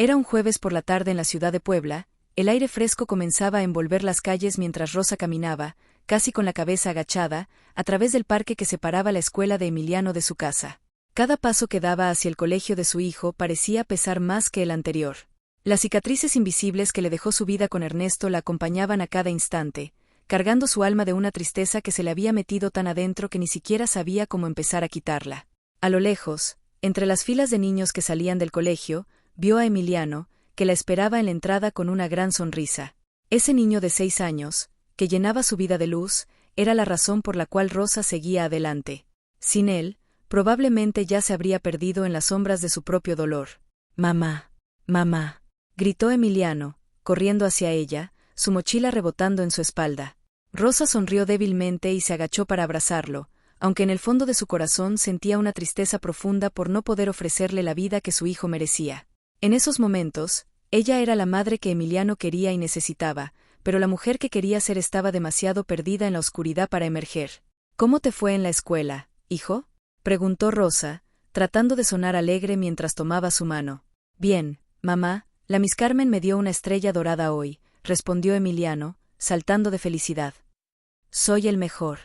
Era un jueves por la tarde en la ciudad de Puebla. El aire fresco comenzaba a envolver las calles mientras Rosa caminaba, casi con la cabeza agachada, a través del parque que separaba la escuela de Emiliano de su casa. Cada paso que daba hacia el colegio de su hijo parecía pesar más que el anterior. Las cicatrices invisibles que le dejó su vida con Ernesto la acompañaban a cada instante, cargando su alma de una tristeza que se le había metido tan adentro que ni siquiera sabía cómo empezar a quitarla. A lo lejos, entre las filas de niños que salían del colegio, vio a Emiliano, que la esperaba en la entrada con una gran sonrisa. Ese niño de 6 años, que llenaba su vida de luz, era la razón por la cual Rosa seguía adelante. Sin él, probablemente ya se habría perdido en las sombras de su propio dolor. «Mamá, mamá», gritó Emiliano, corriendo hacia ella, su mochila rebotando en su espalda. Rosa sonrió débilmente y se agachó para abrazarlo, aunque en el fondo de su corazón sentía una tristeza profunda por no poder ofrecerle la vida que su hijo merecía. En esos momentos, ella era la madre que Emiliano quería y necesitaba, pero la mujer que quería ser estaba demasiado perdida en la oscuridad para emerger. «¿Cómo te fue en la escuela, hijo?», preguntó Rosa, tratando de sonar alegre mientras tomaba su mano. «Bien, mamá, la Miss Carmen me dio una estrella dorada hoy», respondió Emiliano, saltando de felicidad. «Soy el mejor».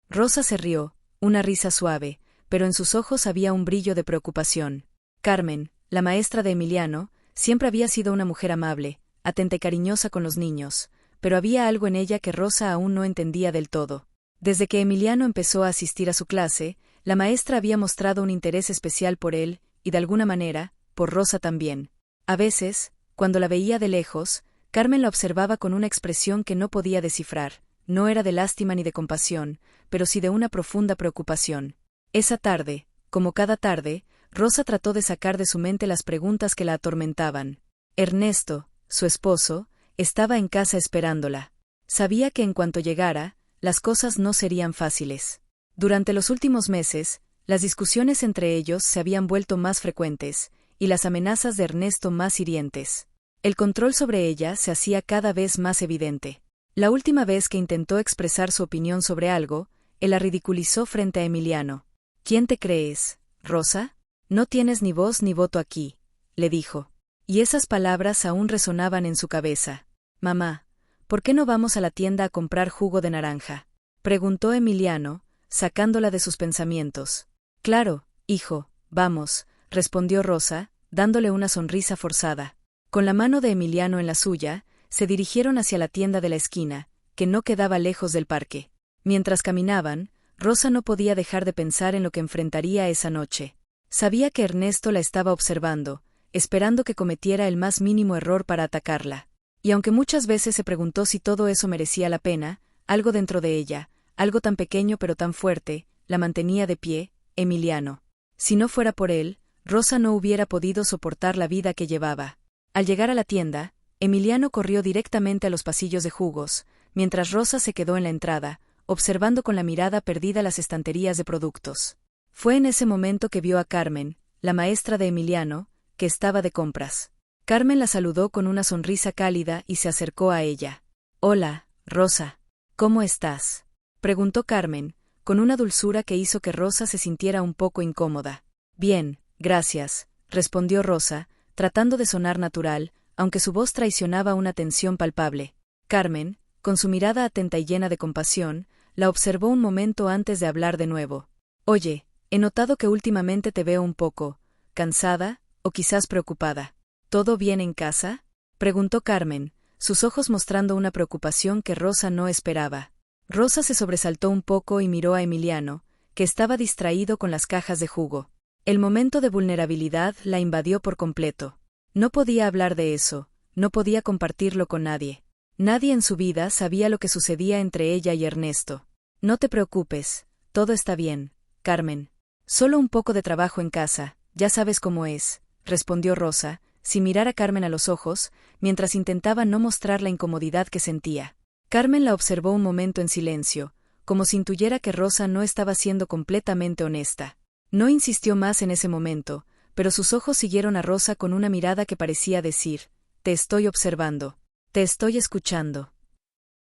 Rosa se rió, una risa suave, pero en sus ojos había un brillo de preocupación. Carmen, la maestra de Emiliano, siempre había sido una mujer amable, atenta y cariñosa con los niños, pero había algo en ella que Rosa aún no entendía del todo. Desde que Emiliano empezó a asistir a su clase, la maestra había mostrado un interés especial por él, y de alguna manera, por Rosa también. A veces, cuando la veía de lejos, Carmen la observaba con una expresión que no podía descifrar. No era de lástima ni de compasión, pero sí de una profunda preocupación. Esa tarde, como cada tarde, Rosa trató de sacar de su mente las preguntas que la atormentaban. Ernesto, su esposo, estaba en casa esperándola. Sabía que en cuanto llegara, las cosas no serían fáciles. Durante los últimos meses, las discusiones entre ellos se habían vuelto más frecuentes, y las amenazas de Ernesto más hirientes. El control sobre ella se hacía cada vez más evidente. La última vez que intentó expresar su opinión sobre algo, él la ridiculizó frente a Emiliano. «¿Quién te crees, Rosa? No tienes ni voz ni voto aquí», le dijo. Y esas palabras aún resonaban en su cabeza. «Mamá, ¿por qué no vamos a la tienda a comprar jugo de naranja?», preguntó Emiliano, sacándola de sus pensamientos. «Claro, hijo, vamos», respondió Rosa, dándole una sonrisa forzada. Con la mano de Emiliano en la suya, se dirigieron hacia la tienda de la esquina, que no quedaba lejos del parque. Mientras caminaban, Rosa no podía dejar de pensar en lo que enfrentaría esa noche. Sabía que Ernesto la estaba observando, esperando que cometiera el más mínimo error para atacarla. Y aunque muchas veces se preguntó si todo eso merecía la pena, algo dentro de ella, algo tan pequeño pero tan fuerte, la mantenía de pie. Emiliano. Si no fuera por él, Rosa no hubiera podido soportar la vida que llevaba. Al llegar a la tienda, Emiliano corrió directamente a los pasillos de jugos, mientras Rosa se quedó en la entrada, observando con la mirada perdida las estanterías de productos. Fue en ese momento que vio a Carmen, la maestra de Emiliano, que estaba de compras. Carmen la saludó con una sonrisa cálida y se acercó a ella. «Hola, Rosa. ¿Cómo estás?», preguntó Carmen, con una dulzura que hizo que Rosa se sintiera un poco incómoda. «Bien, gracias», respondió Rosa, tratando de sonar natural, aunque su voz traicionaba una tensión palpable. Carmen, con su mirada atenta y llena de compasión, la observó un momento antes de hablar de nuevo. «Oye, he notado que últimamente te veo un poco cansada, o quizás preocupada. ¿Todo bien en casa?», preguntó Carmen, sus ojos mostrando una preocupación que Rosa no esperaba. Rosa se sobresaltó un poco y miró a Emiliano, que estaba distraído con las cajas de jugo. El momento de vulnerabilidad la invadió por completo. No podía hablar de eso, no podía compartirlo con nadie. Nadie en su vida sabía lo que sucedía entre ella y Ernesto. «No te preocupes, todo está bien, Carmen. Solo un poco de trabajo en casa, ya sabes cómo es», respondió Rosa, sin mirar a Carmen a los ojos, mientras intentaba no mostrar la incomodidad que sentía. Carmen la observó un momento en silencio, como si intuyera que Rosa no estaba siendo completamente honesta. No insistió más en ese momento, pero sus ojos siguieron a Rosa con una mirada que parecía decir: «Te estoy observando. Te estoy escuchando».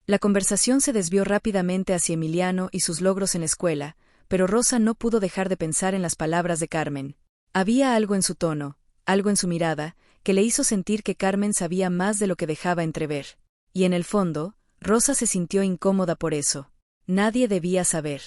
La conversación se desvió rápidamente hacia Emiliano y sus logros en la escuela, pero Rosa no pudo dejar de pensar en las palabras de Carmen. Había algo en su tono, algo en su mirada, que le hizo sentir que Carmen sabía más de lo que dejaba entrever. Y en el fondo, Rosa se sintió incómoda por eso. Nadie debía saber.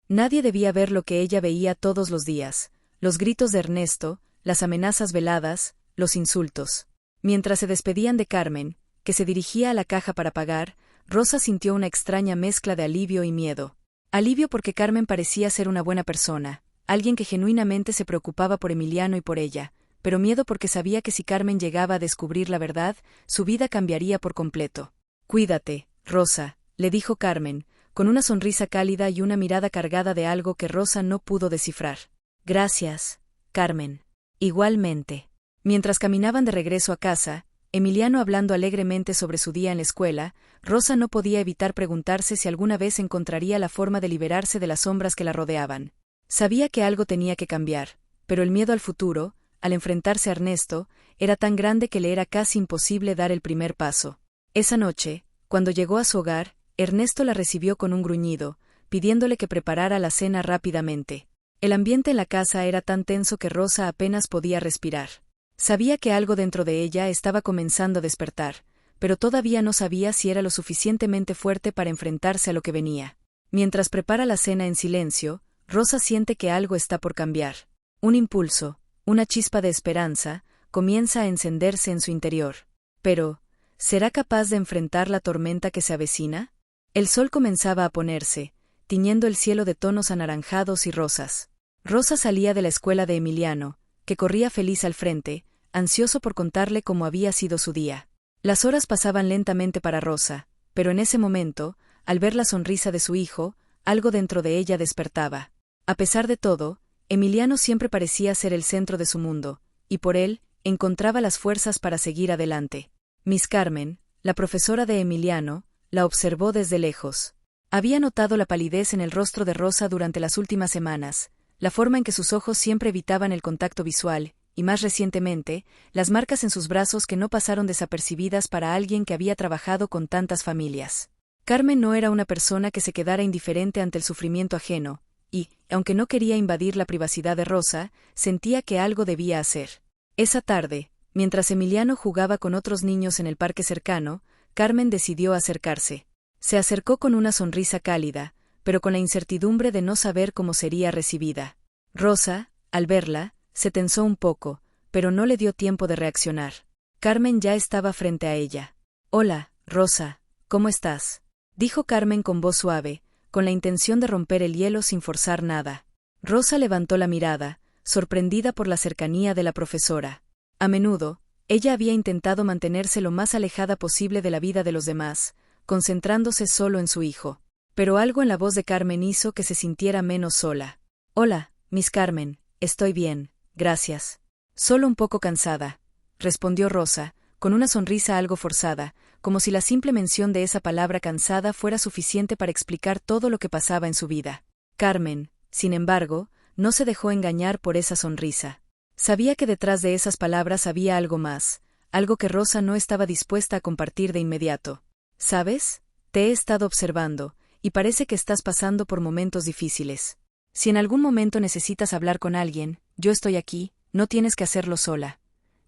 Nadie debía ver lo que ella veía todos los días: los gritos de Ernesto, las amenazas veladas, los insultos. Mientras se despedían de Carmen, que se dirigía a la caja para pagar, Rosa sintió una extraña mezcla de alivio y miedo. Alivio porque Carmen parecía ser una buena persona, alguien que genuinamente se preocupaba por Emiliano y por ella, pero miedo porque sabía que si Carmen llegaba a descubrir la verdad, su vida cambiaría por completo. «Cuídate, Rosa», le dijo Carmen, con una sonrisa cálida y una mirada cargada de algo que Rosa no pudo descifrar. «Gracias, Carmen». Igualmente. Mientras caminaban de regreso a casa, Emiliano hablando alegremente sobre su día en la escuela, Rosa no podía evitar preguntarse si alguna vez encontraría la forma de liberarse de las sombras que la rodeaban. Sabía que algo tenía que cambiar, pero el miedo al futuro, al enfrentarse a Ernesto, era tan grande que le era casi imposible dar el primer paso. Esa noche, cuando llegó a su hogar, Ernesto la recibió con un gruñido, pidiéndole que preparara la cena rápidamente. El ambiente en la casa era tan tenso que Rosa apenas podía respirar. Sabía que algo dentro de ella estaba comenzando a despertar, pero todavía no sabía si era lo suficientemente fuerte para enfrentarse a lo que venía. Mientras prepara la cena en silencio, Rosa siente que algo está por cambiar. Un impulso, una chispa de esperanza, comienza a encenderse en su interior. Pero, ¿será capaz de enfrentar la tormenta que se avecina? El sol comenzaba a ponerse, tiñendo el cielo de tonos anaranjados y rosas. Rosa salía de la escuela de Emiliano, que corría feliz al frente, ansioso por contarle cómo había sido su día. Las horas pasaban lentamente para Rosa, pero en ese momento, al ver la sonrisa de su hijo, algo dentro de ella despertaba. A pesar de todo, Emiliano siempre parecía ser el centro de su mundo, y por él, encontraba las fuerzas para seguir adelante. Miss Carmen, la profesora de Emiliano, la observó desde lejos. Había notado la palidez en el rostro de Rosa durante las últimas semanas, la forma en que sus ojos siempre evitaban el contacto visual, y más recientemente, las marcas en sus brazos que no pasaron desapercibidas para alguien que había trabajado con tantas familias. Carmen no era una persona que se quedara indiferente ante el sufrimiento ajeno, y, aunque no quería invadir la privacidad de Rosa, sentía que algo debía hacer. Esa tarde, mientras Emiliano jugaba con otros niños en el parque cercano, Carmen decidió acercarse. Se acercó con una sonrisa cálida, pero con la incertidumbre de no saber cómo sería recibida. Rosa, al verla, se tensó un poco, pero no le dio tiempo de reaccionar. Carmen ya estaba frente a ella. «Hola, Rosa, ¿cómo estás?», dijo Carmen con voz suave, con la intención de romper el hielo sin forzar nada. Rosa levantó la mirada, sorprendida por la cercanía de la profesora. A menudo, ella había intentado mantenerse lo más alejada posible de la vida de los demás, concentrándose solo en su hijo. Pero algo en la voz de Carmen hizo que se sintiera menos sola. «Hola, Miss Carmen, estoy bien, gracias. Solo un poco cansada», respondió Rosa, con una sonrisa algo forzada, como si la simple mención de esa palabra cansada fuera suficiente para explicar todo lo que pasaba en su vida. Carmen, sin embargo, no se dejó engañar por esa sonrisa. Sabía que detrás de esas palabras había algo más, algo que Rosa no estaba dispuesta a compartir de inmediato. «¿Sabes? Te he estado observando, y parece que estás pasando por momentos difíciles. Si en algún momento necesitas hablar con alguien, yo estoy aquí, no tienes que hacerlo sola»,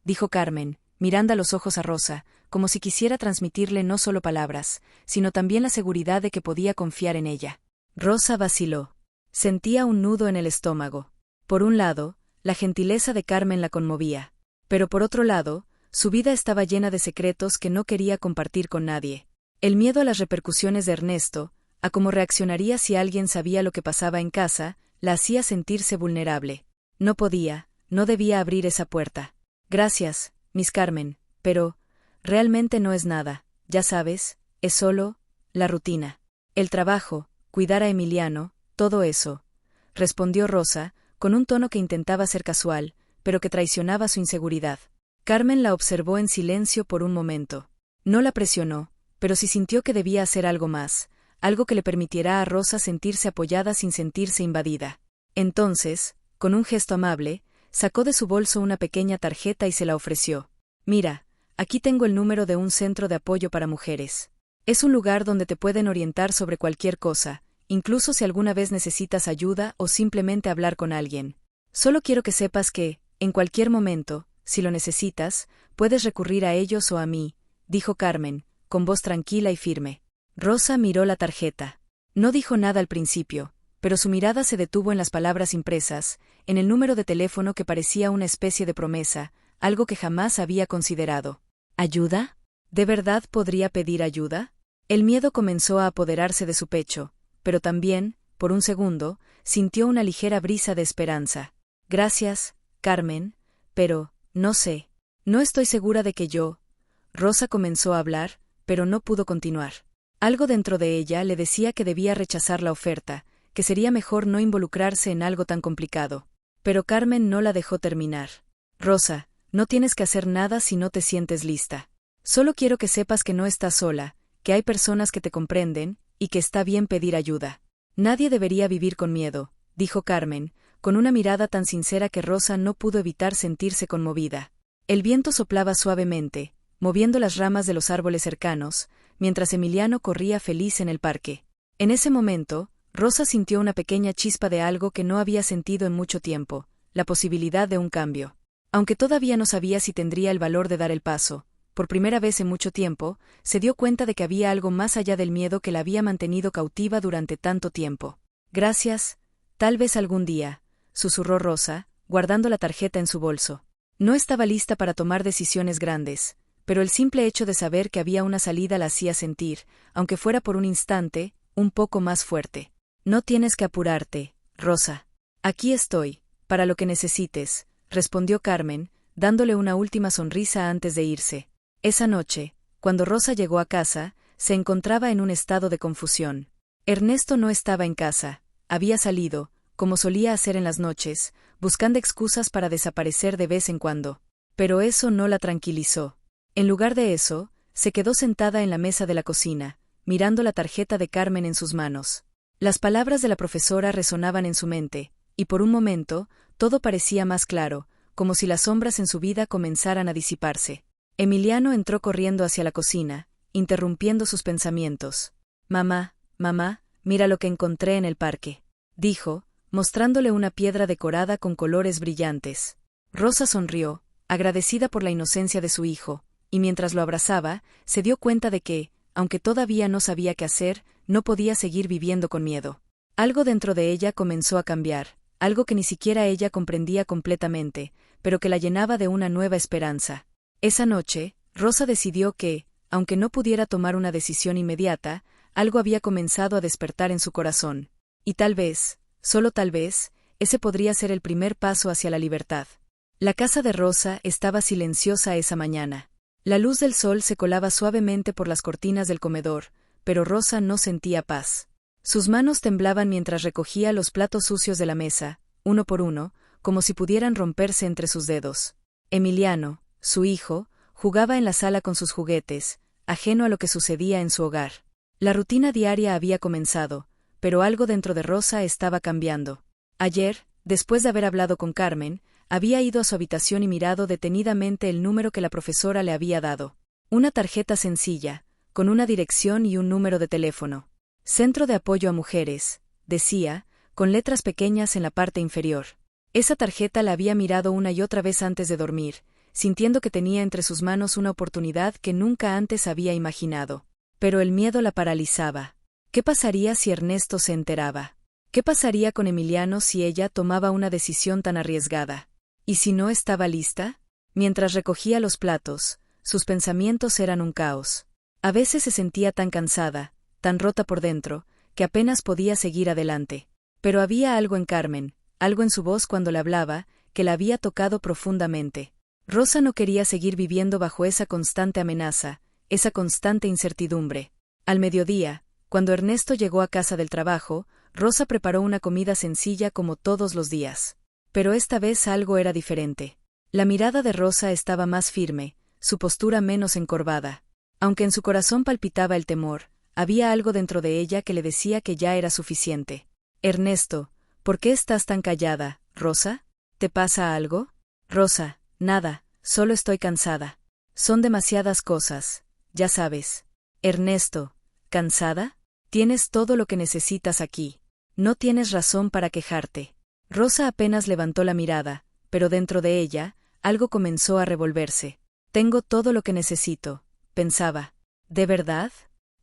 dijo Carmen, mirando a los ojos a Rosa, como si quisiera transmitirle no solo palabras, sino también la seguridad de que podía confiar en ella. Rosa vaciló. Sentía un nudo en el estómago. Por un lado, la gentileza de Carmen la conmovía, pero por otro lado, su vida estaba llena de secretos que no quería compartir con nadie. El miedo a las repercusiones de Ernesto, a cómo reaccionaría si alguien sabía lo que pasaba en casa, la hacía sentirse vulnerable. No podía, no debía abrir esa puerta. «Gracias, Miss Carmen, pero realmente no es nada, ya sabes, es solo la rutina. El trabajo, cuidar a Emiliano, todo eso», respondió Rosa, con un tono que intentaba ser casual, pero que traicionaba su inseguridad. Carmen la observó en silencio por un momento. No la presionó, pero sí sintió que debía hacer algo más, algo que le permitiera a Rosa sentirse apoyada sin sentirse invadida. Entonces, con un gesto amable, sacó de su bolso una pequeña tarjeta y se la ofreció. «Mira, aquí tengo el número de un centro de apoyo para mujeres. Es un lugar donde te pueden orientar sobre cualquier cosa, incluso si alguna vez necesitas ayuda o simplemente hablar con alguien. Solo quiero que sepas que, en cualquier momento, si lo necesitas, puedes recurrir a ellos o a mí, dijo Carmen, con voz tranquila y firme. Rosa miró la tarjeta. No dijo nada al principio, pero su mirada se detuvo en las palabras impresas, en el número de teléfono que parecía una especie de promesa, algo que jamás había considerado. ¿Ayuda? ¿De verdad podría pedir ayuda? El miedo comenzó a apoderarse de su pecho, pero también, por un segundo, sintió una ligera brisa de esperanza. Gracias, Carmen, pero, no sé, no estoy segura de que yo... Rosa comenzó a hablar, pero no pudo continuar. Algo dentro de ella le decía que debía rechazar la oferta, que sería mejor no involucrarse en algo tan complicado. Pero Carmen no la dejó terminar. Rosa, no tienes que hacer nada si no te sientes lista. Solo quiero que sepas que no estás sola, que hay personas que te comprenden, y que está bien pedir ayuda. Nadie debería vivir con miedo, dijo Carmen, con una mirada tan sincera que Rosa no pudo evitar sentirse conmovida. El viento soplaba suavemente, moviendo las ramas de los árboles cercanos, mientras Emiliano corría feliz en el parque. En ese momento, Rosa sintió una pequeña chispa de algo que no había sentido en mucho tiempo, la posibilidad de un cambio. Aunque todavía no sabía si tendría el valor de dar el paso, por primera vez en mucho tiempo, se dio cuenta de que había algo más allá del miedo que la había mantenido cautiva durante tanto tiempo. Gracias, tal vez algún día, susurró Rosa, guardando la tarjeta en su bolso. No estaba lista para tomar decisiones grandes, pero el simple hecho de saber que había una salida la hacía sentir, aunque fuera por un instante, un poco más fuerte. No tienes que apurarte, Rosa. Aquí estoy, para lo que necesites, respondió Carmen, dándole una última sonrisa antes de irse. Esa noche, cuando Rosa llegó a casa, se encontraba en un estado de confusión. Ernesto no estaba en casa, había salido, como solía hacer en las noches, buscando excusas para desaparecer de vez en cuando. Pero eso no la tranquilizó. En lugar de eso, se quedó sentada en la mesa de la cocina, mirando la tarjeta de Carmen en sus manos. Las palabras de la profesora resonaban en su mente, y por un momento, todo parecía más claro, como si las sombras en su vida comenzaran a disiparse. Emiliano entró corriendo hacia la cocina, interrumpiendo sus pensamientos. Mamá, mira lo que encontré en el parque, dijo, mostrándole una piedra decorada con colores brillantes. Rosa sonrió, agradecida por la inocencia de su hijo, y mientras lo abrazaba, se dio cuenta de que, aunque todavía no sabía qué hacer, no podía seguir viviendo con miedo. Algo dentro de ella comenzó a cambiar, algo que ni siquiera ella comprendía completamente, pero que la llenaba de una nueva esperanza. Esa noche, Rosa decidió que, aunque no pudiera tomar una decisión inmediata, algo había comenzado a despertar en su corazón. Y tal vez, solo tal vez, ese podría ser el primer paso hacia la libertad. La casa de Rosa estaba silenciosa esa mañana. La luz del sol se colaba suavemente por las cortinas del comedor, pero Rosa no sentía paz. Sus manos temblaban mientras recogía los platos sucios de la mesa, uno por uno, como si pudieran romperse entre sus dedos. Emiliano, su hijo, jugaba en la sala con sus juguetes, ajeno a lo que sucedía en su hogar. La rutina diaria había comenzado, pero algo dentro de Rosa estaba cambiando. Ayer, después de haber hablado con Carmen, había ido a su habitación y mirado detenidamente el número que la profesora le había dado. Una tarjeta sencilla, con una dirección y un número de teléfono. Centro de Apoyo a Mujeres, decía, con letras pequeñas en la parte inferior. Esa tarjeta la había mirado una y otra vez antes de dormir, sintiendo que tenía entre sus manos una oportunidad que nunca antes había imaginado. Pero el miedo la paralizaba. ¿Qué pasaría si Ernesto se enteraba? ¿Qué pasaría con Emiliano si ella tomaba una decisión tan arriesgada? ¿Y si no estaba lista? Mientras recogía los platos, sus pensamientos eran un caos. A veces se sentía tan cansada, tan rota por dentro, que apenas podía seguir adelante. Pero había algo en Carmen, algo en su voz cuando le hablaba, que la había tocado profundamente. Rosa no quería seguir viviendo bajo esa constante amenaza, esa constante incertidumbre. Al mediodía, cuando Ernesto llegó a casa del trabajo, Rosa preparó una comida sencilla como todos los días. Pero esta vez algo era diferente. La mirada de Rosa estaba más firme, su postura menos encorvada. Aunque en su corazón palpitaba el temor, había algo dentro de ella que le decía que ya era suficiente. Ernesto, ¿por qué estás tan callada, Rosa? ¿Te pasa algo? Rosa, nada, solo estoy cansada. Son demasiadas cosas, ya sabes. Ernesto, ¿cansada? Tienes todo lo que necesitas aquí. No tienes razón para quejarte. Rosa apenas levantó la mirada, pero dentro de ella, algo comenzó a revolverse. Tengo todo lo que necesito, pensaba. ¿De verdad?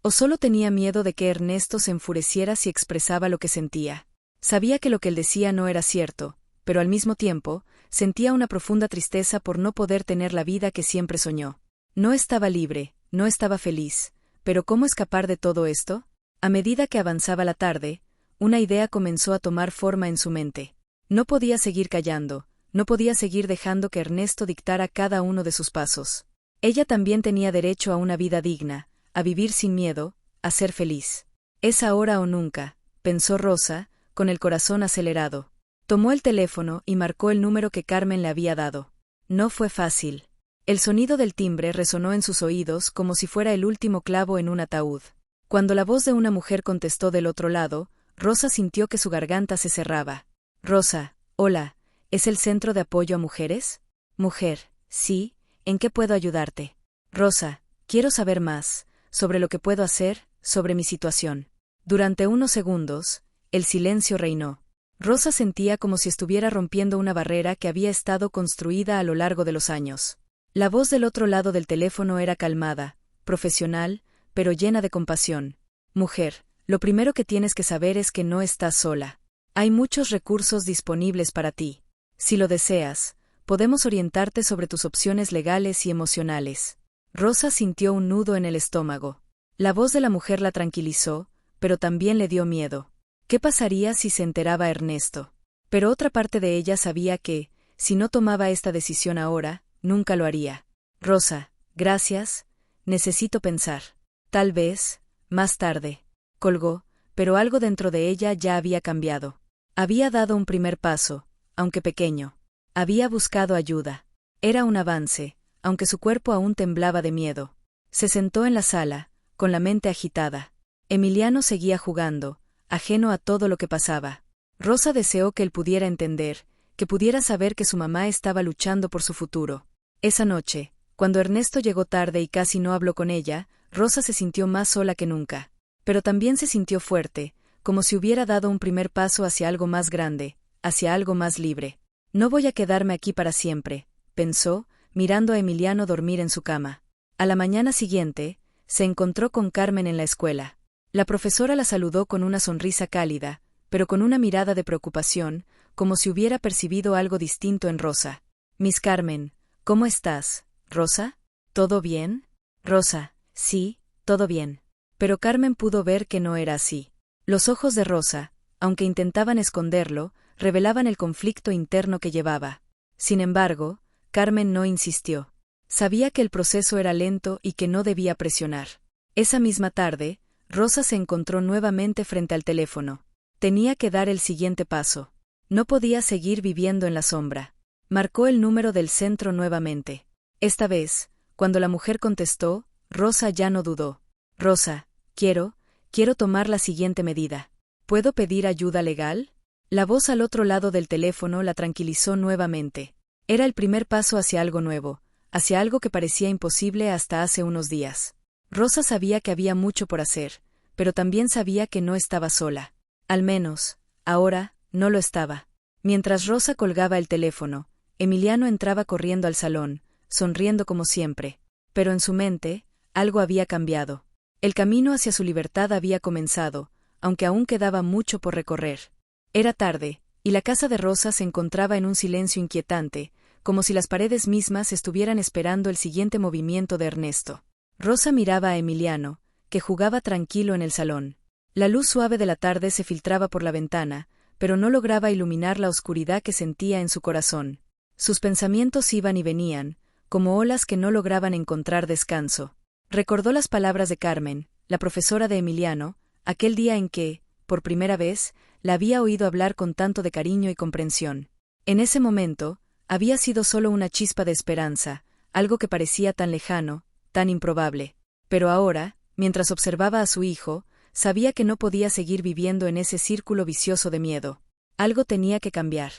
¿O solo tenía miedo de que Ernesto se enfureciera si expresaba lo que sentía? Sabía que lo que él decía no era cierto, pero al mismo tiempo, sentía una profunda tristeza por no poder tener la vida que siempre soñó. No estaba libre, no estaba feliz, pero ¿cómo escapar de todo esto? A medida que avanzaba la tarde, una idea comenzó a tomar forma en su mente. No podía seguir callando, no podía seguir dejando que Ernesto dictara cada uno de sus pasos. Ella también tenía derecho a una vida digna, a vivir sin miedo, a ser feliz. Es ahora o nunca, pensó Rosa, con el corazón acelerado. Tomó el teléfono y marcó el número que Carmen le había dado. No fue fácil. El sonido del timbre resonó en sus oídos como si fuera el último clavo en un ataúd. Cuando la voz de una mujer contestó del otro lado, Rosa sintió que su garganta se cerraba. Rosa, hola, ¿es el centro de apoyo a mujeres? Mujer, sí, ¿en qué puedo ayudarte? Rosa, quiero saber más, sobre lo que puedo hacer, sobre mi situación. Durante unos segundos, el silencio reinó. Rosa sentía como si estuviera rompiendo una barrera que había estado construida a lo largo de los años. La voz del otro lado del teléfono era calmada, profesional, pero llena de compasión. Mujer, lo primero que tienes que saber es que no estás sola. Hay muchos recursos disponibles para ti. Si lo deseas, podemos orientarte sobre tus opciones legales y emocionales. Rosa sintió un nudo en el estómago. La voz de la mujer la tranquilizó, pero también le dio miedo. ¿Qué pasaría si se enteraba Ernesto? Pero otra parte de ella sabía que, si no tomaba esta decisión ahora, nunca lo haría. Rosa, gracias, necesito pensar. Tal vez, más tarde. Colgó, pero algo dentro de ella ya había cambiado. Había dado un primer paso, aunque pequeño. Había buscado ayuda. Era un avance, aunque su cuerpo aún temblaba de miedo. Se sentó en la sala, con la mente agitada. Emiliano seguía jugando, ajeno a todo lo que pasaba. Rosa deseó que él pudiera entender, que pudiera saber que su mamá estaba luchando por su futuro. Esa noche, cuando Ernesto llegó tarde y casi no habló con ella, Rosa se sintió más sola que nunca. Pero también se sintió fuerte, como si hubiera dado un primer paso hacia algo más grande, hacia algo más libre. No voy a quedarme aquí para siempre, pensó, mirando a Emiliano dormir en su cama. A la mañana siguiente, se encontró con Carmen en la escuela. La profesora la saludó con una sonrisa cálida, pero con una mirada de preocupación, como si hubiera percibido algo distinto en Rosa. Miss Carmen, ¿cómo estás, Rosa? ¿Todo bien? Rosa, sí, todo bien. Pero Carmen pudo ver que no era así. Los ojos de Rosa, aunque intentaban esconderlo, revelaban el conflicto interno que llevaba. Sin embargo, Carmen no insistió. Sabía que el proceso era lento y que no debía presionar. Esa misma tarde, Rosa se encontró nuevamente frente al teléfono. Tenía que dar el siguiente paso. No podía seguir viviendo en la sombra. Marcó el número del centro nuevamente. Esta vez, cuando la mujer contestó, Rosa ya no dudó. Rosa, quiero tomar la siguiente medida. ¿Puedo pedir ayuda legal? La voz al otro lado del teléfono la tranquilizó nuevamente. Era el primer paso hacia algo nuevo, hacia algo que parecía imposible hasta hace unos días. Rosa sabía que había mucho por hacer, pero también sabía que no estaba sola. Al menos, ahora, no lo estaba. Mientras Rosa colgaba el teléfono, Emiliano entraba corriendo al salón, sonriendo como siempre. Pero en su mente, algo había cambiado. El camino hacia su libertad había comenzado, aunque aún quedaba mucho por recorrer. Era tarde, y la casa de Rosa se encontraba en un silencio inquietante, como si las paredes mismas estuvieran esperando el siguiente movimiento de Ernesto. Rosa miraba a Emiliano, que jugaba tranquilo en el salón. La luz suave de la tarde se filtraba por la ventana, pero no lograba iluminar la oscuridad que sentía en su corazón. Sus pensamientos iban y venían, como olas que no lograban encontrar descanso. Recordó las palabras de Carmen, la profesora de Emiliano, aquel día en que, por primera vez, la había oído hablar con tanto de cariño y comprensión. En ese momento, había sido solo una chispa de esperanza, algo que parecía tan lejano, tan improbable. Pero ahora, mientras observaba a su hijo, sabía que no podía seguir viviendo en ese círculo vicioso de miedo. Algo tenía que cambiar.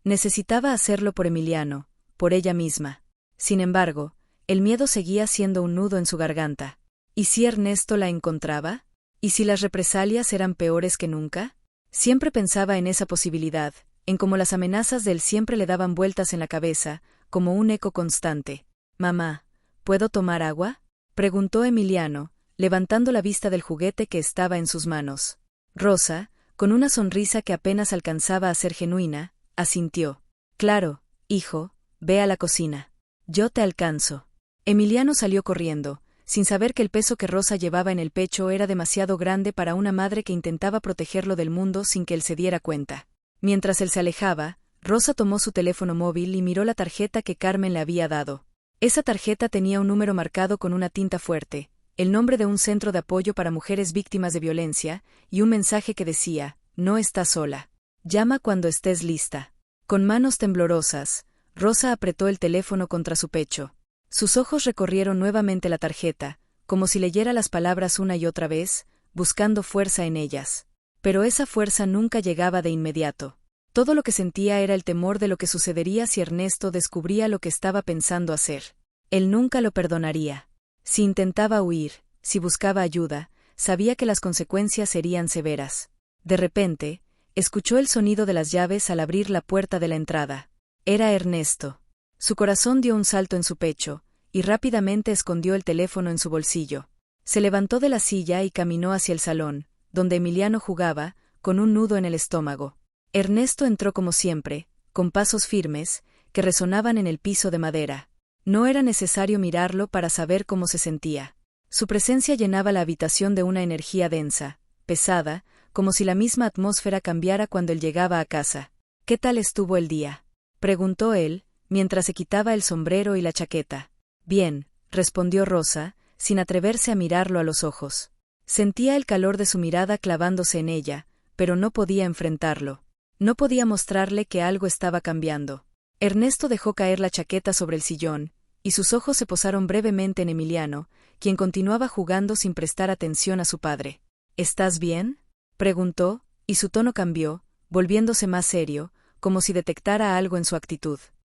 Necesitaba hacerlo por Emiliano, por ella misma. Sin embargo, el miedo seguía siendo un nudo en su garganta. ¿Y si Ernesto la encontraba? ¿Y si las represalias eran peores que nunca? Siempre pensaba en esa posibilidad, en cómo las amenazas de él siempre le daban vueltas en la cabeza, como un eco constante. «Mamá, ¿puedo tomar agua?», preguntó Emiliano, levantando la vista del juguete que estaba en sus manos. Rosa, con una sonrisa que apenas alcanzaba a ser genuina, asintió. «Claro, hijo, ve a la cocina. Yo te alcanzo». Emiliano salió corriendo, sin saber que el peso que Rosa llevaba en el pecho era demasiado grande para una madre que intentaba protegerlo del mundo sin que él se diera cuenta. Mientras él se alejaba, Rosa tomó su teléfono móvil y miró la tarjeta que Carmen le había dado. Esa tarjeta tenía un número marcado con una tinta fuerte, el nombre de un centro de apoyo para mujeres víctimas de violencia, y un mensaje que decía: «No estás sola. Llama cuando estés lista». Con manos temblorosas, Rosa apretó el teléfono contra su pecho. Sus ojos recorrieron nuevamente la tarjeta, como si leyera las palabras una y otra vez, buscando fuerza en ellas. Pero esa fuerza nunca llegaba de inmediato. Todo lo que sentía era el temor de lo que sucedería si Ernesto descubría lo que estaba pensando hacer. Él nunca lo perdonaría. Si intentaba huir, si buscaba ayuda, sabía que las consecuencias serían severas. De repente, escuchó el sonido de las llaves al abrir la puerta de la entrada. Era Ernesto. Su corazón dio un salto en su pecho, y rápidamente escondió el teléfono en su bolsillo. Se levantó de la silla y caminó hacia el salón, donde Emiliano jugaba, con un nudo en el estómago. Ernesto entró como siempre, con pasos firmes, que resonaban en el piso de madera. No era necesario mirarlo para saber cómo se sentía. Su presencia llenaba la habitación de una energía densa, pesada, como si la misma atmósfera cambiara cuando él llegaba a casa. «¿Qué tal estuvo el día?», preguntó él, mientras se quitaba el sombrero y la chaqueta. «Bien», respondió Rosa, sin atreverse a mirarlo a los ojos. Sentía el calor de su mirada clavándose en ella, pero no podía enfrentarlo. No podía mostrarle que algo estaba cambiando. Ernesto dejó caer la chaqueta sobre el sillón, y sus ojos se posaron brevemente en Emiliano, quien continuaba jugando sin prestar atención a su padre. «¿Estás bien?», preguntó, y su tono cambió, volviéndose más serio, como si detectara algo en su actitud.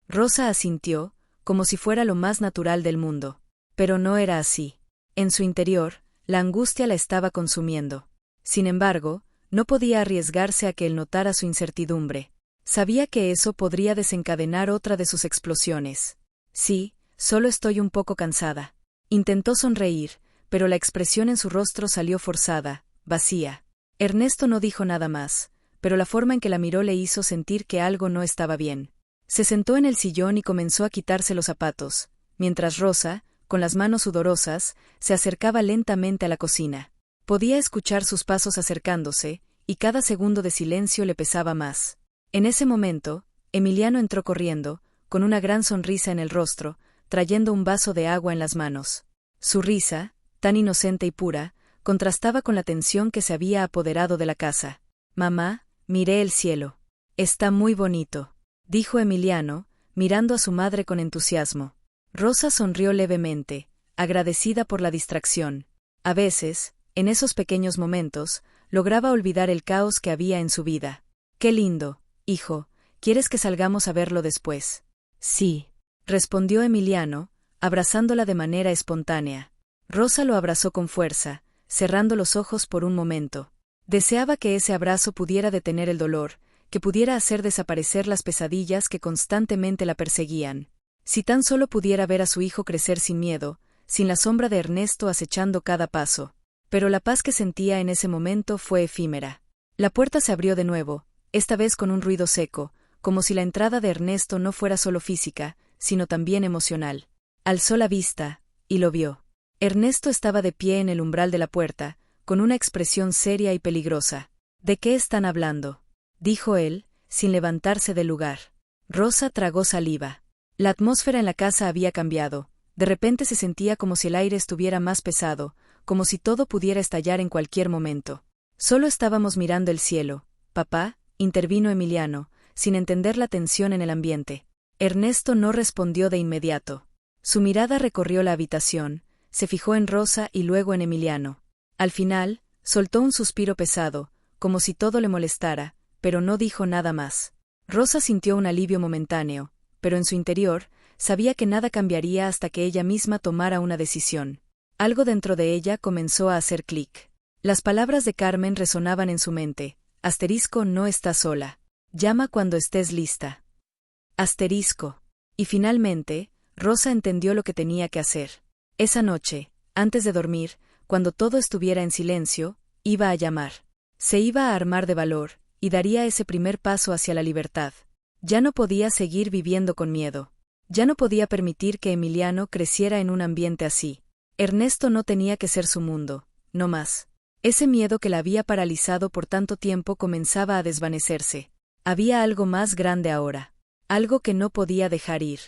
Rosa asintió, como si fuera lo más natural del mundo. Pero no era así. En su interior, la angustia la estaba consumiendo. Sin embargo, no podía arriesgarse a que él notara su incertidumbre. Sabía que eso podría desencadenar otra de sus explosiones. «Sí, solo estoy un poco cansada». Intentó sonreír, pero la expresión en su rostro salió forzada, vacía. Ernesto no dijo nada más, pero la forma en que la miró le hizo sentir que algo no estaba bien. Se sentó en el sillón y comenzó a quitarse los zapatos, mientras Rosa, con las manos sudorosas, se acercaba lentamente a la cocina. Podía escuchar sus pasos acercándose, y cada segundo de silencio le pesaba más. En ese momento, Emiliano entró corriendo, con una gran sonrisa en el rostro, trayendo un vaso de agua en las manos. Su risa, tan inocente y pura, contrastaba con la tensión que se había apoderado de la casa. «Mamá, miré el cielo. Está muy bonito», dijo Emiliano, mirando a su madre con entusiasmo. Rosa sonrió levemente, agradecida por la distracción. A veces, en esos pequeños momentos, lograba olvidar el caos que había en su vida. «Qué lindo, hijo, ¿quieres que salgamos a verlo después?». «Sí», respondió Emiliano, abrazándola de manera espontánea. Rosa lo abrazó con fuerza, cerrando los ojos por un momento. Deseaba que ese abrazo pudiera detener el dolor, que pudiera hacer desaparecer las pesadillas que constantemente la perseguían. Si tan solo pudiera ver a su hijo crecer sin miedo, sin la sombra de Ernesto acechando cada paso. Pero la paz que sentía en ese momento fue efímera. La puerta se abrió de nuevo, esta vez con un ruido seco, como si la entrada de Ernesto no fuera solo física, sino también emocional. Alzó la vista, y lo vio. Ernesto estaba de pie en el umbral de la puerta, con una expresión seria y peligrosa. «¿De qué están hablando?», dijo él, sin levantarse del lugar. Rosa tragó saliva. La atmósfera en la casa había cambiado. De repente se sentía como si el aire estuviera más pesado, como si todo pudiera estallar en cualquier momento. «Solo estábamos mirando el cielo, papá», intervino Emiliano, sin entender la tensión en el ambiente. Ernesto no respondió de inmediato. Su mirada recorrió la habitación, se fijó en Rosa y luego en Emiliano. Al final, soltó un suspiro pesado, como si todo le molestara, pero no dijo nada más. Rosa sintió un alivio momentáneo, pero en su interior, sabía que nada cambiaría hasta que ella misma tomara una decisión. Algo dentro de ella comenzó a hacer clic. Las palabras de Carmen resonaban en su mente. «No estás sola. Llama cuando estés lista». Asterisco. Y finalmente, Rosa entendió lo que tenía que hacer. Esa noche, antes de dormir, cuando todo estuviera en silencio, iba a llamar. Se iba a armar de valor, y daría ese primer paso hacia la libertad. Ya no podía seguir viviendo con miedo. Ya no podía permitir que Emiliano creciera en un ambiente así. Ernesto no tenía que ser su mundo, no más. Ese miedo que la había paralizado por tanto tiempo comenzaba a desvanecerse. Había algo más grande ahora. Algo que no podía dejar ir.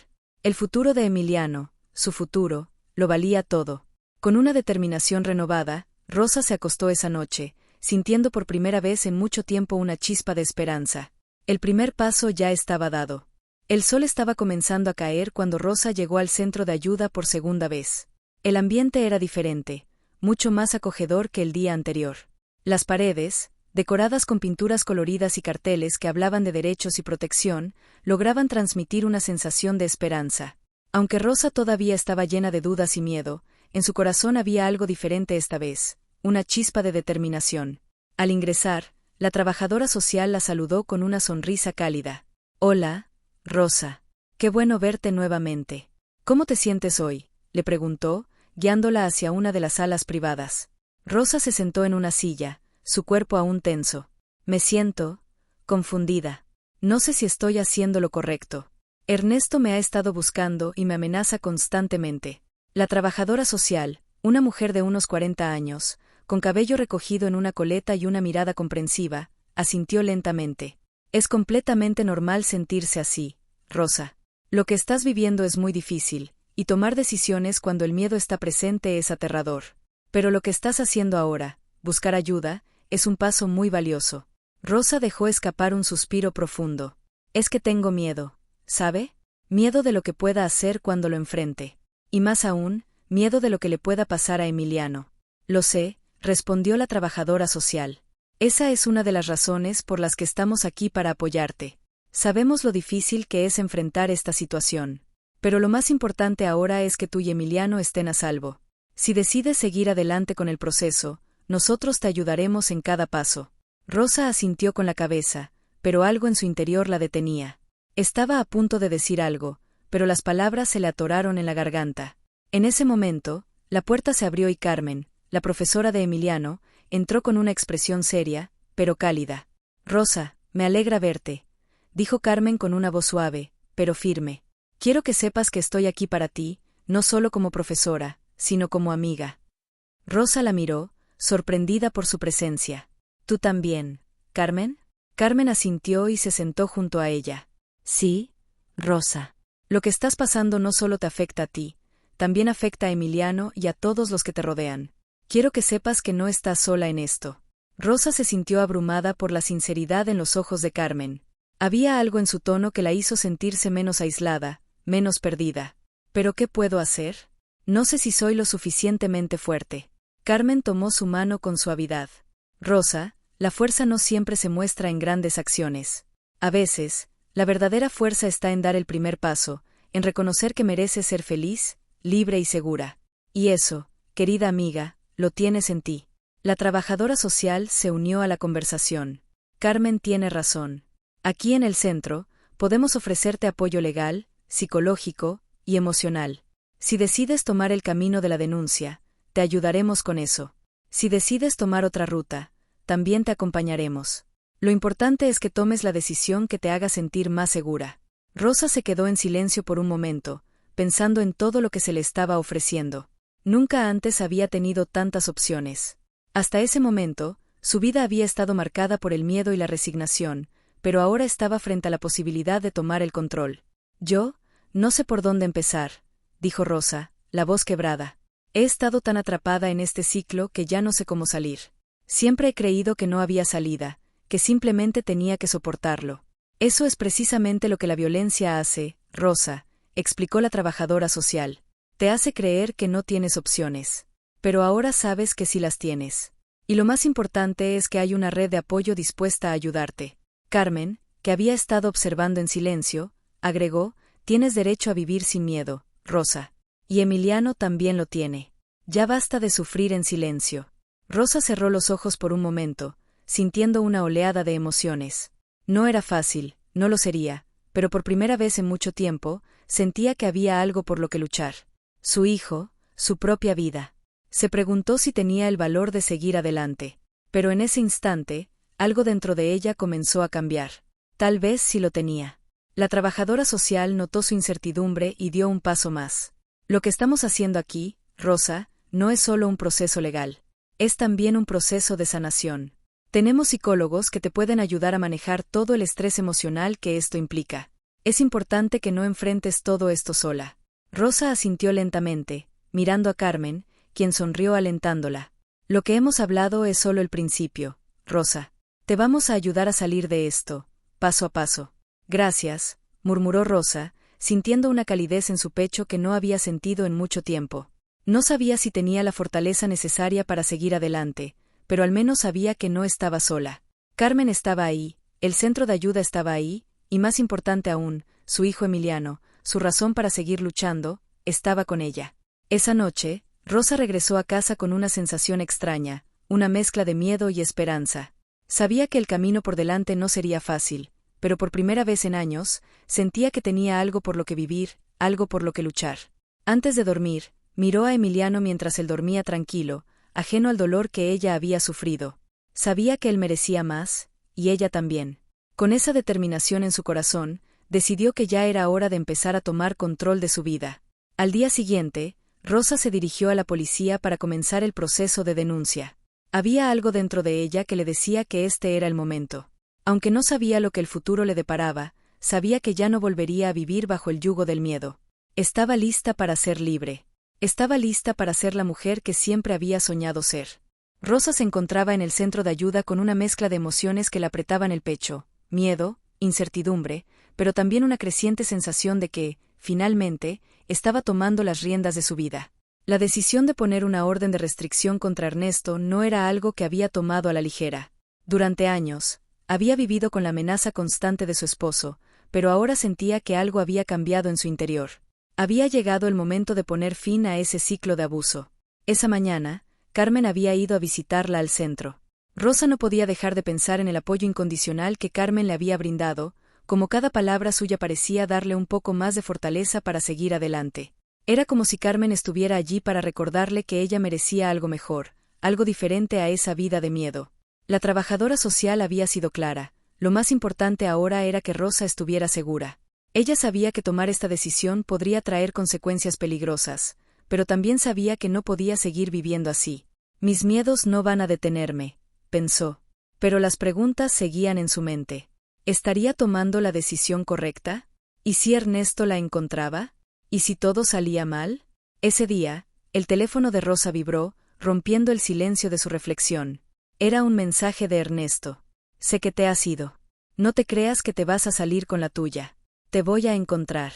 El futuro de Emiliano, su futuro, lo valía todo. Con una determinación renovada, Rosa se acostó esa noche, sintiendo por primera vez en mucho tiempo una chispa de esperanza. El primer paso ya estaba dado. El sol estaba comenzando a caer cuando Rosa llegó al centro de ayuda por segunda vez. El ambiente era diferente, mucho más acogedor que el día anterior. Las paredes, decoradas con pinturas coloridas y carteles que hablaban de derechos y protección, lograban transmitir una sensación de esperanza. Aunque Rosa todavía estaba llena de dudas y miedo, en su corazón había algo diferente esta vez, una chispa de determinación. Al ingresar, la trabajadora social la saludó con una sonrisa cálida. «Hola, Rosa. Qué bueno verte nuevamente. ¿Cómo te sientes hoy?», le preguntó, guiándola hacia una de las salas privadas. Rosa se sentó en una silla, su cuerpo aún tenso. «Me siento confundida. No sé si estoy haciendo lo correcto. Ernesto me ha estado buscando y me amenaza constantemente». La trabajadora social, una mujer de unos 40 años, con cabello recogido en una coleta y una mirada comprensiva, asintió lentamente. «Es completamente normal sentirse así, Rosa. Lo que estás viviendo es muy difícil, y tomar decisiones cuando el miedo está presente es aterrador. Pero lo que estás haciendo ahora, buscar ayuda, es un paso muy valioso». Rosa dejó escapar un suspiro profundo. «Es que tengo miedo, ¿sabe? Miedo de lo que pueda hacer cuando lo enfrente. Y más aún, miedo de lo que le pueda pasar a Emiliano». «Lo sé», respondió la trabajadora social. «Esa es una de las razones por las que estamos aquí para apoyarte. Sabemos lo difícil que es enfrentar esta situación. Pero lo más importante ahora es que tú y Emiliano estén a salvo. Si decides seguir adelante con el proceso, nosotros te ayudaremos en cada paso». Rosa asintió con la cabeza, pero algo en su interior la detenía. Estaba a punto de decir algo, pero las palabras se le atoraron en la garganta. En ese momento, la puerta se abrió y Carmen, la profesora de Emiliano, entró con una expresión seria, pero cálida. «Rosa, me alegra verte», dijo Carmen con una voz suave, pero firme. «Quiero que sepas que estoy aquí para ti, no solo como profesora, sino como amiga». Rosa la miró, sorprendida por su presencia. «¿Tú también, Carmen?». Carmen asintió y se sentó junto a ella. «Sí, Rosa. Lo que estás pasando no solo te afecta a ti, también afecta a Emiliano y a todos los que te rodean. Quiero que sepas que no estás sola en esto». Rosa se sintió abrumada por la sinceridad en los ojos de Carmen. Había algo en su tono que la hizo sentirse menos aislada, menos perdida. «¿Pero qué puedo hacer? No sé si soy lo suficientemente fuerte». Carmen tomó su mano con suavidad. «Rosa, la fuerza no siempre se muestra en grandes acciones. A veces, la verdadera fuerza está en dar el primer paso, en reconocer que mereces ser feliz, libre y segura. Y eso, querida amiga, lo tienes en ti». La trabajadora social se unió a la conversación. «Carmen tiene razón. Aquí en el centro, podemos ofrecerte apoyo legal, psicológico y emocional. Si decides tomar el camino de la denuncia, te ayudaremos con eso. Si decides tomar otra ruta, también te acompañaremos. Lo importante es que tomes la decisión que te haga sentir más segura». Rosa se quedó en silencio por un momento, pensando en todo lo que se le estaba ofreciendo. Nunca antes había tenido tantas opciones. Hasta ese momento, su vida había estado marcada por el miedo y la resignación, pero ahora estaba frente a la posibilidad de tomar el control. «Yo, no sé por dónde empezar», dijo Rosa, la voz quebrada. «He estado tan atrapada en este ciclo que ya no sé cómo salir. Siempre he creído que no había salida, que simplemente tenía que soportarlo». «Eso es precisamente lo que la violencia hace, Rosa», explicó la trabajadora social. «Te hace creer que no tienes opciones. Pero ahora sabes que sí las tienes. Y lo más importante es que hay una red de apoyo dispuesta a ayudarte». Carmen, que había estado observando en silencio, agregó: «Tienes derecho a vivir sin miedo, Rosa. Y Emiliano también lo tiene. Ya basta de sufrir en silencio». Rosa cerró los ojos por un momento, sintiendo una oleada de emociones. No era fácil, no lo sería, pero por primera vez en mucho tiempo, sentía que había algo por lo que luchar. Su hijo, su propia vida. Se preguntó si tenía el valor de seguir adelante. Pero en ese instante, algo dentro de ella comenzó a cambiar. Tal vez sí lo tenía. La trabajadora social notó su incertidumbre y dio un paso más. Lo que estamos haciendo aquí, Rosa, no es solo un proceso legal. Es también un proceso de sanación. Tenemos psicólogos que te pueden ayudar a manejar todo el estrés emocional que esto implica. Es importante que no enfrentes todo esto sola. Rosa asintió lentamente, mirando a Carmen, quien sonrió alentándola. Lo que hemos hablado es solo el principio, Rosa. Te vamos a ayudar a salir de esto, paso a paso. Gracias, murmuró Rosa, sintiendo una calidez en su pecho que no había sentido en mucho tiempo. No sabía si tenía la fortaleza necesaria para seguir adelante, pero al menos sabía que no estaba sola. Carmen estaba ahí, el centro de ayuda estaba ahí, y más importante aún, su hijo Emiliano, su razón para seguir luchando, estaba con ella. Esa noche, Rosa regresó a casa con una sensación extraña, una mezcla de miedo y esperanza. Sabía que el camino por delante no sería fácil, pero por primera vez en años, sentía que tenía algo por lo que vivir, algo por lo que luchar. Antes de dormir, miró a Emiliano mientras él dormía tranquilo, ajeno al dolor que ella había sufrido. Sabía que él merecía más, y ella también. Con esa determinación en su corazón, decidió que ya era hora de empezar a tomar control de su vida. Al día siguiente, Rosa se dirigió a la policía para comenzar el proceso de denuncia. Había algo dentro de ella que le decía que este era el momento. Aunque no sabía lo que el futuro le deparaba, sabía que ya no volvería a vivir bajo el yugo del miedo. Estaba lista para ser libre. Estaba lista para ser la mujer que siempre había soñado ser. Rosa se encontraba en el centro de ayuda con una mezcla de emociones que le apretaban el pecho, miedo, incertidumbre, pero también una creciente sensación de que, finalmente, estaba tomando las riendas de su vida. La decisión de poner una orden de restricción contra Ernesto no era algo que había tomado a la ligera. Durante años, había vivido con la amenaza constante de su esposo, pero ahora sentía que algo había cambiado en su interior. Había llegado el momento de poner fin a ese ciclo de abuso. Esa mañana, Carmen había ido a visitarla al centro. Rosa no podía dejar de pensar en el apoyo incondicional que Carmen le había brindado, como cada palabra suya parecía darle un poco más de fortaleza para seguir adelante. Era como si Carmen estuviera allí para recordarle que ella merecía algo mejor, algo diferente a esa vida de miedo. La trabajadora social había sido clara, lo más importante ahora era que Rosa estuviera segura. Ella sabía que tomar esta decisión podría traer consecuencias peligrosas, pero también sabía que no podía seguir viviendo así. Mis miedos no van a detenerme, pensó. Pero las preguntas seguían en su mente. ¿Estaría tomando la decisión correcta? ¿Y si Ernesto la encontraba? ¿Y si todo salía mal? Ese día, el teléfono de Rosa vibró, rompiendo el silencio de su reflexión. Era un mensaje de Ernesto. Sé que te has ido. No te creas que te vas a salir con la tuya. Te voy a encontrar.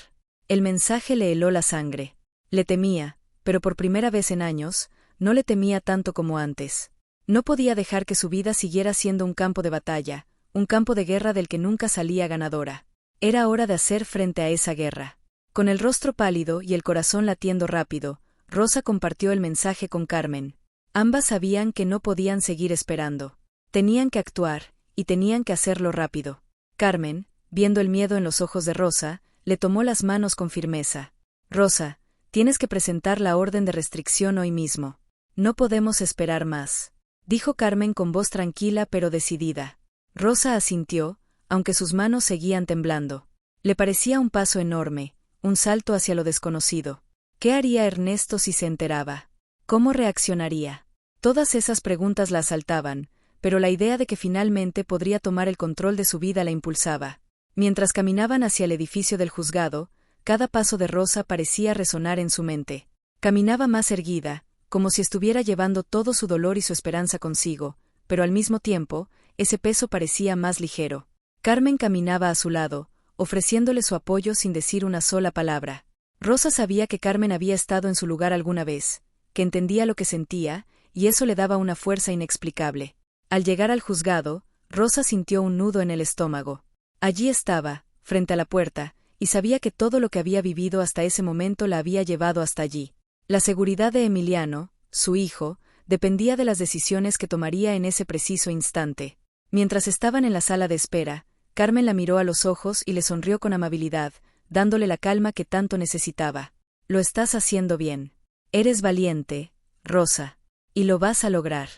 El mensaje le heló la sangre. Le temía, pero por primera vez en años, no le temía tanto como antes. No podía dejar que su vida siguiera siendo un campo de batalla, un campo de guerra del que nunca salía ganadora. Era hora de hacer frente a esa guerra. Con el rostro pálido y el corazón latiendo rápido, Rosa compartió el mensaje con Carmen. Ambas sabían que no podían seguir esperando. Tenían que actuar, y tenían que hacerlo rápido. Carmen, viendo el miedo en los ojos de Rosa, le tomó las manos con firmeza. Rosa, tienes que presentar la orden de restricción hoy mismo. No podemos esperar más, dijo Carmen con voz tranquila pero decidida. Rosa asintió, aunque sus manos seguían temblando. Le parecía un paso enorme, un salto hacia lo desconocido. ¿Qué haría Ernesto si se enteraba? ¿Cómo reaccionaría? Todas esas preguntas la asaltaban, pero la idea de que finalmente podría tomar el control de su vida la impulsaba. Mientras caminaban hacia el edificio del juzgado, cada paso de Rosa parecía resonar en su mente. Caminaba más erguida, como si estuviera llevando todo su dolor y su esperanza consigo, pero al mismo tiempo, ese peso parecía más ligero. Carmen caminaba a su lado, ofreciéndole su apoyo sin decir una sola palabra. Rosa sabía que Carmen había estado en su lugar alguna vez, que entendía lo que sentía, y eso le daba una fuerza inexplicable. Al llegar al juzgado, Rosa sintió un nudo en el estómago. Allí estaba, frente a la puerta, y sabía que todo lo que había vivido hasta ese momento la había llevado hasta allí. La seguridad de Emiliano, su hijo, dependía de las decisiones que tomaría en ese preciso instante. Mientras estaban en la sala de espera, Carmen la miró a los ojos y le sonrió con amabilidad, dándole la calma que tanto necesitaba. Lo estás haciendo bien. Eres valiente, Rosa. Y lo vas a lograr.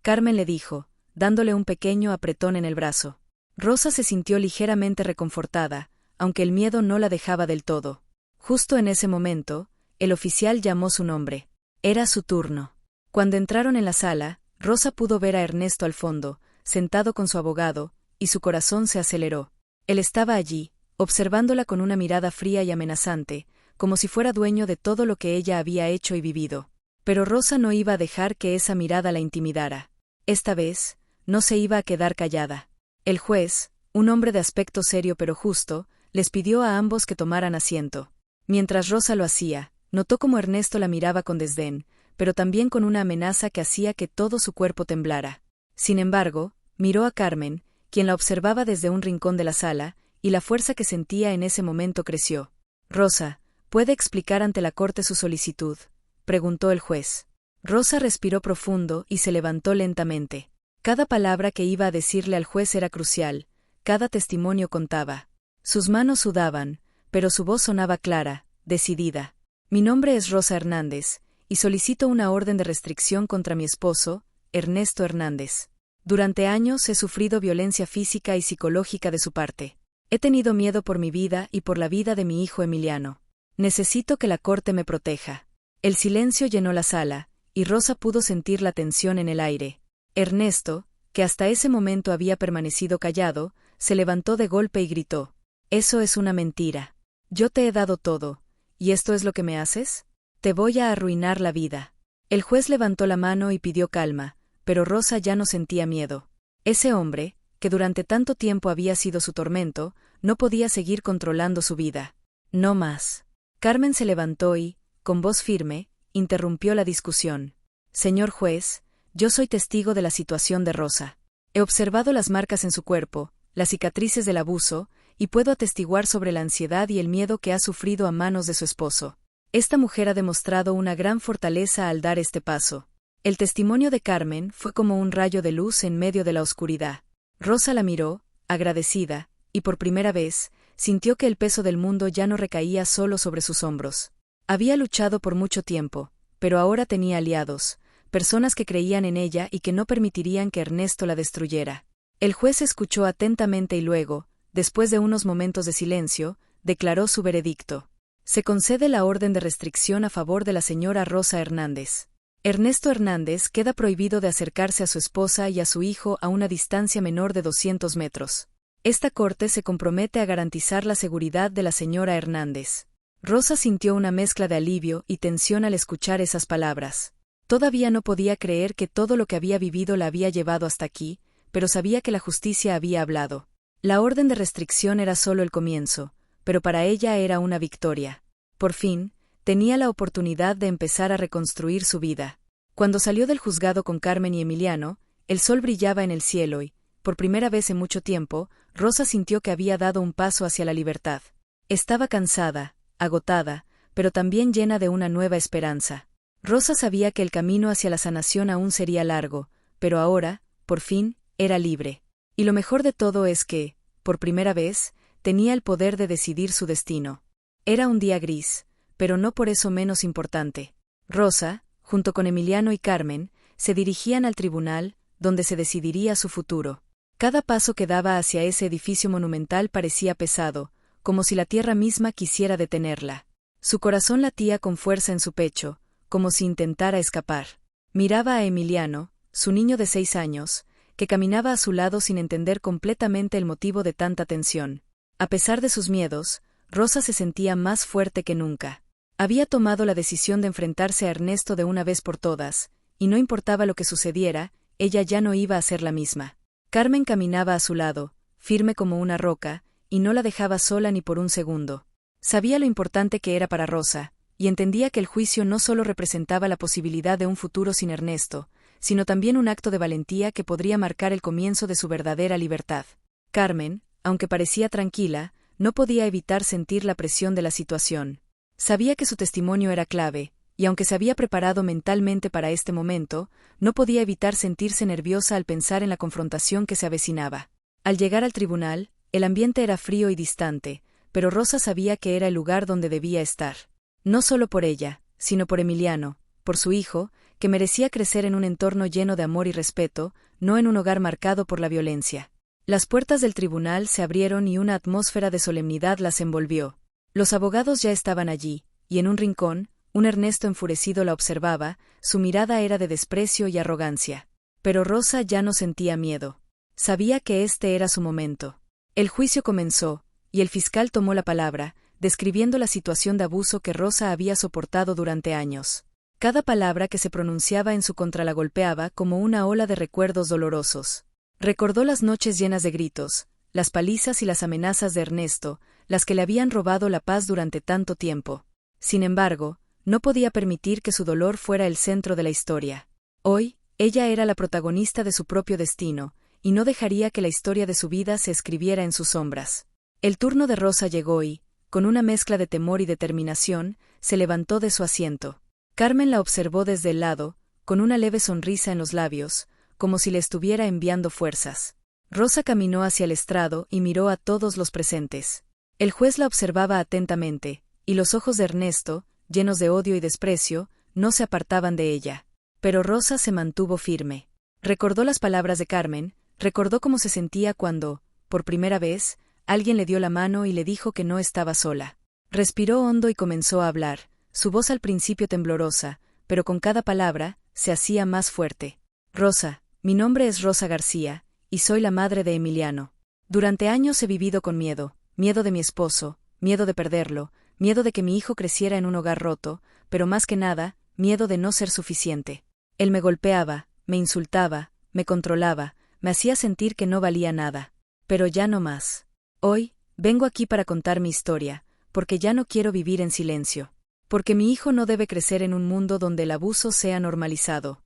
Carmen le dijo, dándole un pequeño apretón en el brazo. Rosa se sintió ligeramente reconfortada, aunque el miedo no la dejaba del todo. Justo en ese momento, el oficial llamó su nombre. Era su turno. Cuando entraron en la sala, Rosa pudo ver a Ernesto al fondo, sentado con su abogado, y su corazón se aceleró. Él estaba allí, observándola con una mirada fría y amenazante, como si fuera dueño de todo lo que ella había hecho y vivido. Pero Rosa no iba a dejar que esa mirada la intimidara. Esta vez, no se iba a quedar callada. El juez, un hombre de aspecto serio pero justo, les pidió a ambos que tomaran asiento. Mientras Rosa lo hacía, notó cómo Ernesto la miraba con desdén, pero también con una amenaza que hacía que todo su cuerpo temblara. Sin embargo, miró a Carmen, quien la observaba desde un rincón de la sala, y la fuerza que sentía en ese momento creció. «Rosa, ¿puede explicar ante la corte su solicitud?», preguntó el juez. Rosa respiró profundo y se levantó lentamente. Cada palabra que iba a decirle al juez era crucial, cada testimonio contaba. Sus manos sudaban, pero su voz sonaba clara, decidida. «Mi nombre es Rosa Hernández, y solicito una orden de restricción contra mi esposo, Ernesto Hernández. Durante años he sufrido violencia física y psicológica de su parte. He tenido miedo por mi vida y por la vida de mi hijo Emiliano. Necesito que la corte me proteja». El silencio llenó la sala, y Rosa pudo sentir la tensión en el aire. Ernesto, que hasta ese momento había permanecido callado, se levantó de golpe y gritó: «Eso es una mentira. Yo te he dado todo, ¿y esto es lo que me haces? Te voy a arruinar la vida». El juez levantó la mano y pidió calma, pero Rosa ya no sentía miedo. Ese hombre, que durante tanto tiempo había sido su tormento, no podía seguir controlando su vida. No más. Carmen se levantó y, con voz firme, interrumpió la discusión. «Señor juez, yo soy testigo de la situación de Rosa. He observado las marcas en su cuerpo, las cicatrices del abuso, y puedo atestiguar sobre la ansiedad y el miedo que ha sufrido a manos de su esposo. Esta mujer ha demostrado una gran fortaleza al dar este paso». El testimonio de Carmen fue como un rayo de luz en medio de la oscuridad. Rosa la miró, agradecida, y por primera vez, sintió que el peso del mundo ya no recaía solo sobre sus hombros. Había luchado por mucho tiempo, pero ahora tenía aliados, personas que creían en ella y que no permitirían que Ernesto la destruyera. El juez escuchó atentamente y luego, después de unos momentos de silencio, declaró su veredicto. Se concede la orden de restricción a favor de la señora Rosa Hernández. Ernesto Hernández queda prohibido de acercarse a su esposa y a su hijo a una distancia menor de 200 metros. Esta corte se compromete a garantizar la seguridad de la señora Hernández. Rosa sintió una mezcla de alivio y tensión al escuchar esas palabras. Todavía no podía creer que todo lo que había vivido la había llevado hasta aquí, pero sabía que la justicia había hablado. La orden de restricción era solo el comienzo, pero para ella era una victoria. Por fin, tenía la oportunidad de empezar a reconstruir su vida. Cuando salió del juzgado con Carmen y Emiliano, el sol brillaba en el cielo y, por primera vez en mucho tiempo, Rosa sintió que había dado un paso hacia la libertad. Estaba cansada, agotada, pero también llena de una nueva esperanza. Rosa sabía que el camino hacia la sanación aún sería largo, pero ahora, por fin, era libre. Y lo mejor de todo es que, por primera vez, tenía el poder de decidir su destino. Era un día gris, pero no por eso menos importante. Rosa, junto con Emiliano y Carmen, se dirigían al tribunal, donde se decidiría su futuro. Cada paso que daba hacia ese edificio monumental parecía pesado, como si la tierra misma quisiera detenerla. Su corazón latía con fuerza en su pecho, como si intentara escapar. Miraba a Emiliano, su niño de 6 años, que caminaba a su lado sin entender completamente el motivo de tanta tensión. A pesar de sus miedos, Rosa se sentía más fuerte que nunca. Había tomado la decisión de enfrentarse a Ernesto de una vez por todas, y no importaba lo que sucediera, ella ya no iba a ser la misma. Carmen caminaba a su lado, firme como una roca, y no la dejaba sola ni por un segundo. Sabía lo importante que era para Rosa, y entendía que el juicio no solo representaba la posibilidad de un futuro sin Ernesto, sino también un acto de valentía que podría marcar el comienzo de su verdadera libertad. Carmen, aunque parecía tranquila, no podía evitar sentir la presión de la situación. Sabía que su testimonio era clave, y aunque se había preparado mentalmente para este momento, no podía evitar sentirse nerviosa al pensar en la confrontación que se avecinaba. Al llegar al tribunal, el ambiente era frío y distante, pero Rosa sabía que era el lugar donde debía estar. No solo por ella, sino por Emiliano, por su hijo, que merecía crecer en un entorno lleno de amor y respeto, no en un hogar marcado por la violencia. Las puertas del tribunal se abrieron y una atmósfera de solemnidad las envolvió. Los abogados ya estaban allí, y en un rincón, un Ernesto enfurecido la observaba, su mirada era de desprecio y arrogancia. Pero Rosa ya no sentía miedo. Sabía que este era su momento. El juicio comenzó, y el fiscal tomó la palabra, describiendo la situación de abuso que Rosa había soportado durante años. Cada palabra que se pronunciaba en su contra la golpeaba como una ola de recuerdos dolorosos. Recordó las noches llenas de gritos, las palizas y las amenazas de Ernesto, las que le habían robado la paz durante tanto tiempo. Sin embargo, no podía permitir que su dolor fuera el centro de la historia. Hoy, ella era la protagonista de su propio destino, y no dejaría que la historia de su vida se escribiera en sus sombras. El turno de Rosa llegó y, con una mezcla de temor y determinación, se levantó de su asiento. Carmen la observó desde el lado, con una leve sonrisa en los labios, como si le estuviera enviando fuerzas. Rosa caminó hacia el estrado y miró a todos los presentes. El juez la observaba atentamente, y los ojos de Ernesto, llenos de odio y desprecio, no se apartaban de ella. Pero Rosa se mantuvo firme. Recordó las palabras de Carmen, recordó cómo se sentía cuando, por primera vez, alguien le dio la mano y le dijo que no estaba sola. Respiró hondo y comenzó a hablar, su voz al principio temblorosa, pero con cada palabra, se hacía más fuerte. Rosa, mi nombre es Rosa García, y soy la madre de Emiliano. Durante años he vivido con miedo, miedo de mi esposo, miedo de perderlo, miedo de que mi hijo creciera en un hogar roto, pero más que nada, miedo de no ser suficiente. Él me golpeaba, me insultaba, me controlaba, me hacía sentir que no valía nada. Pero ya no más. Hoy, vengo aquí para contar mi historia, porque ya no quiero vivir en silencio. Porque mi hijo no debe crecer en un mundo donde el abuso sea normalizado.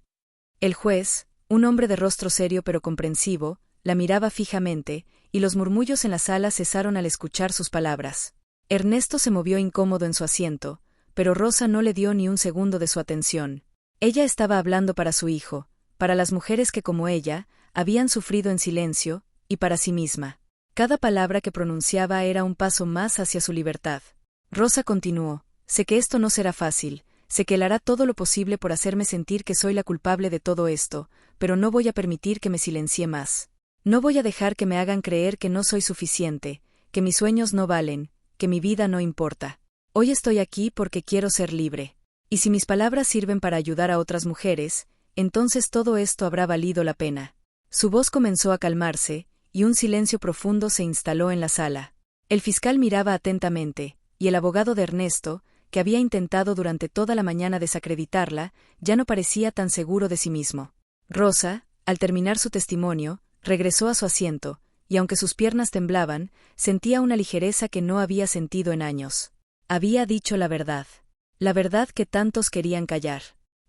El juez, un hombre de rostro serio pero comprensivo, la miraba fijamente, y los murmullos en la sala cesaron al escuchar sus palabras. Ernesto se movió incómodo en su asiento, pero Rosa no le dio ni un segundo de su atención. Ella estaba hablando para su hijo, para las mujeres que como ella, habían sufrido en silencio, y para sí misma. Cada palabra que pronunciaba era un paso más hacia su libertad. Rosa continuó, sé que esto no será fácil, sé que él hará todo lo posible por hacerme sentir que soy la culpable de todo esto, pero no voy a permitir que me silencie más. No voy a dejar que me hagan creer que no soy suficiente, que mis sueños no valen, que mi vida no importa. Hoy estoy aquí porque quiero ser libre. Y si mis palabras sirven para ayudar a otras mujeres, entonces todo esto habrá valido la pena. Su voz comenzó a calmarse, y un silencio profundo se instaló en la sala. El fiscal miraba atentamente, y el abogado de Ernesto, que había intentado durante toda la mañana desacreditarla, ya no parecía tan seguro de sí mismo. Rosa, al terminar su testimonio, regresó a su asiento, y aunque sus piernas temblaban, sentía una ligereza que no había sentido en años. Había dicho la verdad que tantos querían callar.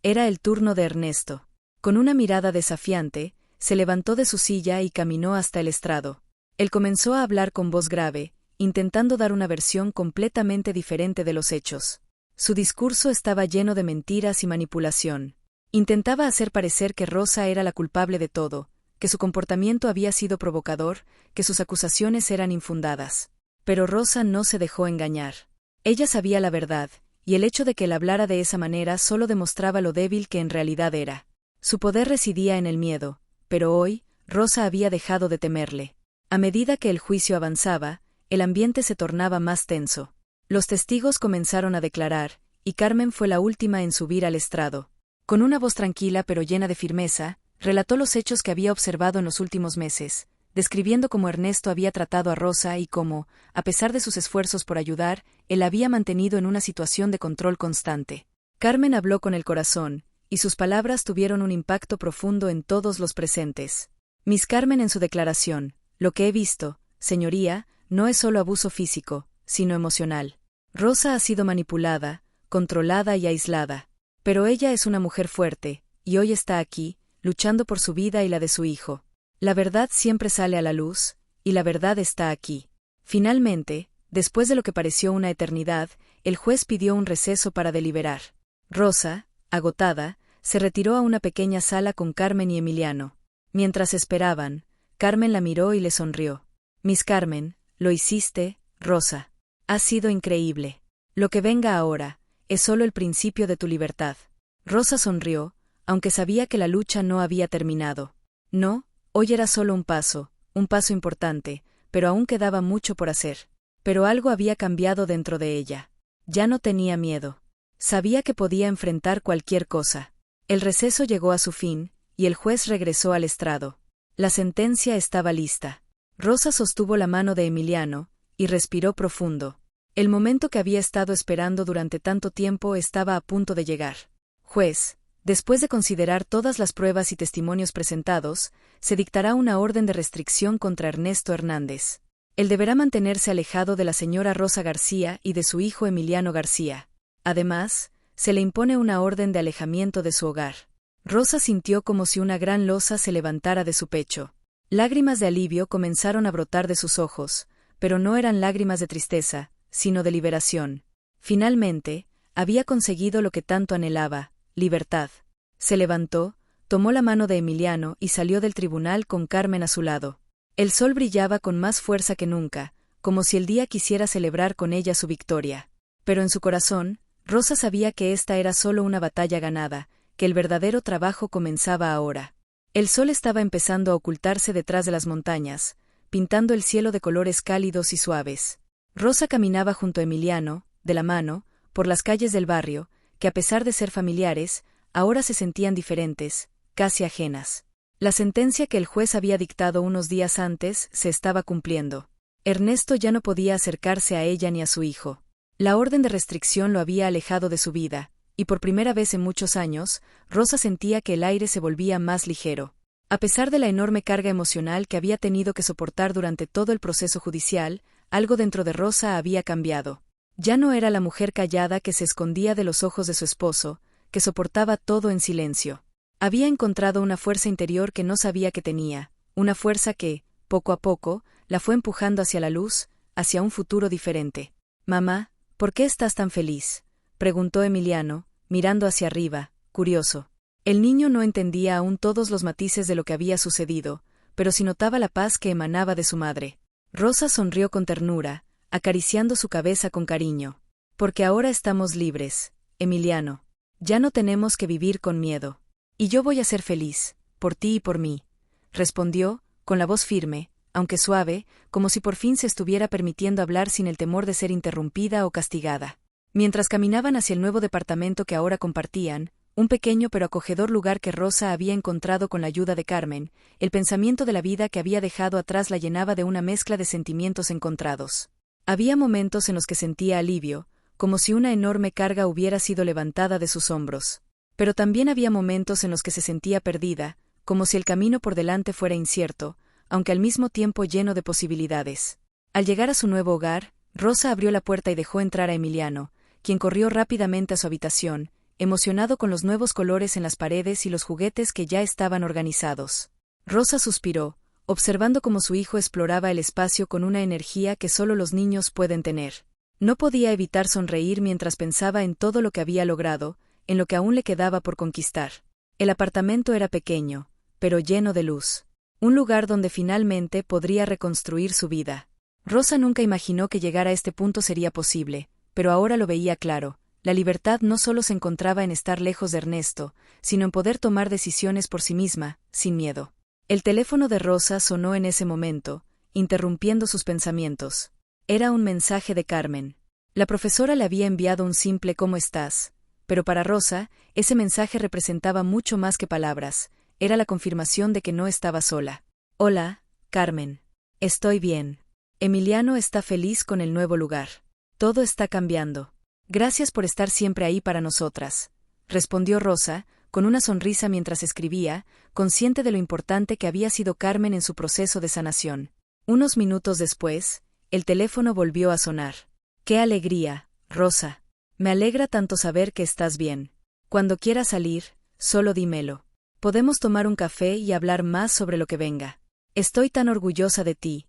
Era el turno de Ernesto. Con una mirada desafiante, se levantó de su silla y caminó hasta el estrado. Él comenzó a hablar con voz grave, intentando dar una versión completamente diferente de los hechos. Su discurso estaba lleno de mentiras y manipulación. Intentaba hacer parecer que Rosa era la culpable de todo, que su comportamiento había sido provocador, que sus acusaciones eran infundadas. Pero Rosa no se dejó engañar. Ella sabía la verdad, y el hecho de que él hablara de esa manera solo demostraba lo débil que en realidad era. Su poder residía en el miedo, pero hoy, Rosa había dejado de temerle. A medida que el juicio avanzaba, el ambiente se tornaba más tenso. Los testigos comenzaron a declarar, y Carmen fue la última en subir al estrado. Con una voz tranquila pero llena de firmeza, relató los hechos que había observado en los últimos meses, describiendo cómo Ernesto había tratado a Rosa y cómo, a pesar de sus esfuerzos por ayudar, él la había mantenido en una situación de control constante. Carmen habló con el corazón, y sus palabras tuvieron un impacto profundo en todos los presentes. Miss Carmen en su declaración, lo que he visto, señoría, no es solo abuso físico, sino emocional. Rosa ha sido manipulada, controlada y aislada. Pero ella es una mujer fuerte, y hoy está aquí, luchando por su vida y la de su hijo. La verdad siempre sale a la luz, y la verdad está aquí. Finalmente, después de lo que pareció una eternidad, el juez pidió un receso para deliberar. Rosa, agotada, se retiró a una pequeña sala con Carmen y Emiliano. Mientras esperaban, Carmen la miró y le sonrió. Miss Carmen, lo hiciste, Rosa. Ha sido increíble. Lo que venga ahora es solo el principio de tu libertad. Rosa sonrió, aunque sabía que la lucha no había terminado. No, hoy era solo un paso importante, pero aún quedaba mucho por hacer. Pero algo había cambiado dentro de ella. Ya no tenía miedo. Sabía que podía enfrentar cualquier cosa. El receso llegó a su fin, y el juez regresó al estrado. La sentencia estaba lista. Rosa sostuvo la mano de Emiliano, y respiró profundo. El momento que había estado esperando durante tanto tiempo estaba a punto de llegar. Juez, después de considerar todas las pruebas y testimonios presentados, se dictará una orden de restricción contra Ernesto Hernández. Él deberá mantenerse alejado de la señora Rosa García y de su hijo Emiliano García. Además, se le impone una orden de alejamiento de su hogar. Rosa sintió como si una gran losa se levantara de su pecho. Lágrimas de alivio comenzaron a brotar de sus ojos, pero no eran lágrimas de tristeza, sino de liberación. Finalmente, había conseguido lo que tanto anhelaba, libertad. Se levantó, tomó la mano de Emiliano y salió del tribunal con Carmen a su lado. El sol brillaba con más fuerza que nunca, como si el día quisiera celebrar con ella su victoria. Pero en su corazón, Rosa sabía que esta era solo una batalla ganada, que el verdadero trabajo comenzaba ahora. El sol estaba empezando a ocultarse detrás de las montañas, pintando el cielo de colores cálidos y suaves. Rosa caminaba junto a Emiliano, de la mano, por las calles del barrio, que a pesar de ser familiares, ahora se sentían diferentes, casi ajenas. La sentencia que el juez había dictado unos días antes se estaba cumpliendo. Ernesto ya no podía acercarse a ella ni a su hijo. La orden de restricción lo había alejado de su vida, y por primera vez en muchos años, Rosa sentía que el aire se volvía más ligero. A pesar de la enorme carga emocional que había tenido que soportar durante todo el proceso judicial, algo dentro de Rosa había cambiado. Ya no era la mujer callada que se escondía de los ojos de su esposo, que soportaba todo en silencio. Había encontrado una fuerza interior que no sabía que tenía, una fuerza que, poco a poco, la fue empujando hacia la luz, hacia un futuro diferente. «Mamá, ¿por qué estás tan feliz?», preguntó Emiliano, mirando hacia arriba, curioso. El niño no entendía aún todos los matices de lo que había sucedido, pero sí notaba la paz que emanaba de su madre. Rosa sonrió con ternura, acariciando su cabeza con cariño. «Porque ahora estamos libres, Emiliano. Ya no tenemos que vivir con miedo. Y yo voy a ser feliz, por ti y por mí», respondió, con la voz firme, aunque suave, como si por fin se estuviera permitiendo hablar sin el temor de ser interrumpida o castigada. Mientras caminaban hacia el nuevo departamento que ahora compartían, un pequeño pero acogedor lugar que Rosa había encontrado con la ayuda de Carmen, el pensamiento de la vida que había dejado atrás la llenaba de una mezcla de sentimientos encontrados. Había momentos en los que sentía alivio, como si una enorme carga hubiera sido levantada de sus hombros. Pero también había momentos en los que se sentía perdida, como si el camino por delante fuera incierto, aunque al mismo tiempo lleno de posibilidades. Al llegar a su nuevo hogar, Rosa abrió la puerta y dejó entrar a Emiliano, quien corrió rápidamente a su habitación, emocionado con los nuevos colores en las paredes y los juguetes que ya estaban organizados. Rosa suspiró, observando cómo su hijo exploraba el espacio con una energía que solo los niños pueden tener. No podía evitar sonreír mientras pensaba en todo lo que había logrado, en lo que aún le quedaba por conquistar. El apartamento era pequeño, pero lleno de luz. Un lugar donde finalmente podría reconstruir su vida. Rosa nunca imaginó que llegar a este punto sería posible, pero ahora lo veía claro. La libertad no solo se encontraba en estar lejos de Ernesto, sino en poder tomar decisiones por sí misma, sin miedo. El teléfono de Rosa sonó en ese momento, interrumpiendo sus pensamientos. Era un mensaje de Carmen. La profesora le había enviado un simple «¿Cómo estás?», pero para Rosa, ese mensaje representaba mucho más que palabras, era la confirmación de que no estaba sola. «Hola, Carmen. Estoy bien. Emiliano está feliz con el nuevo lugar. Todo está cambiando. Gracias por estar siempre ahí para nosotras», respondió Rosa, con una sonrisa mientras escribía, consciente de lo importante que había sido Carmen en su proceso de sanación. Unos minutos después, el teléfono volvió a sonar. «Qué alegría, Rosa. Me alegra tanto saber que estás bien. Cuando quieras salir, solo dímelo. Podemos tomar un café y hablar más sobre lo que venga. Estoy tan orgullosa de ti»,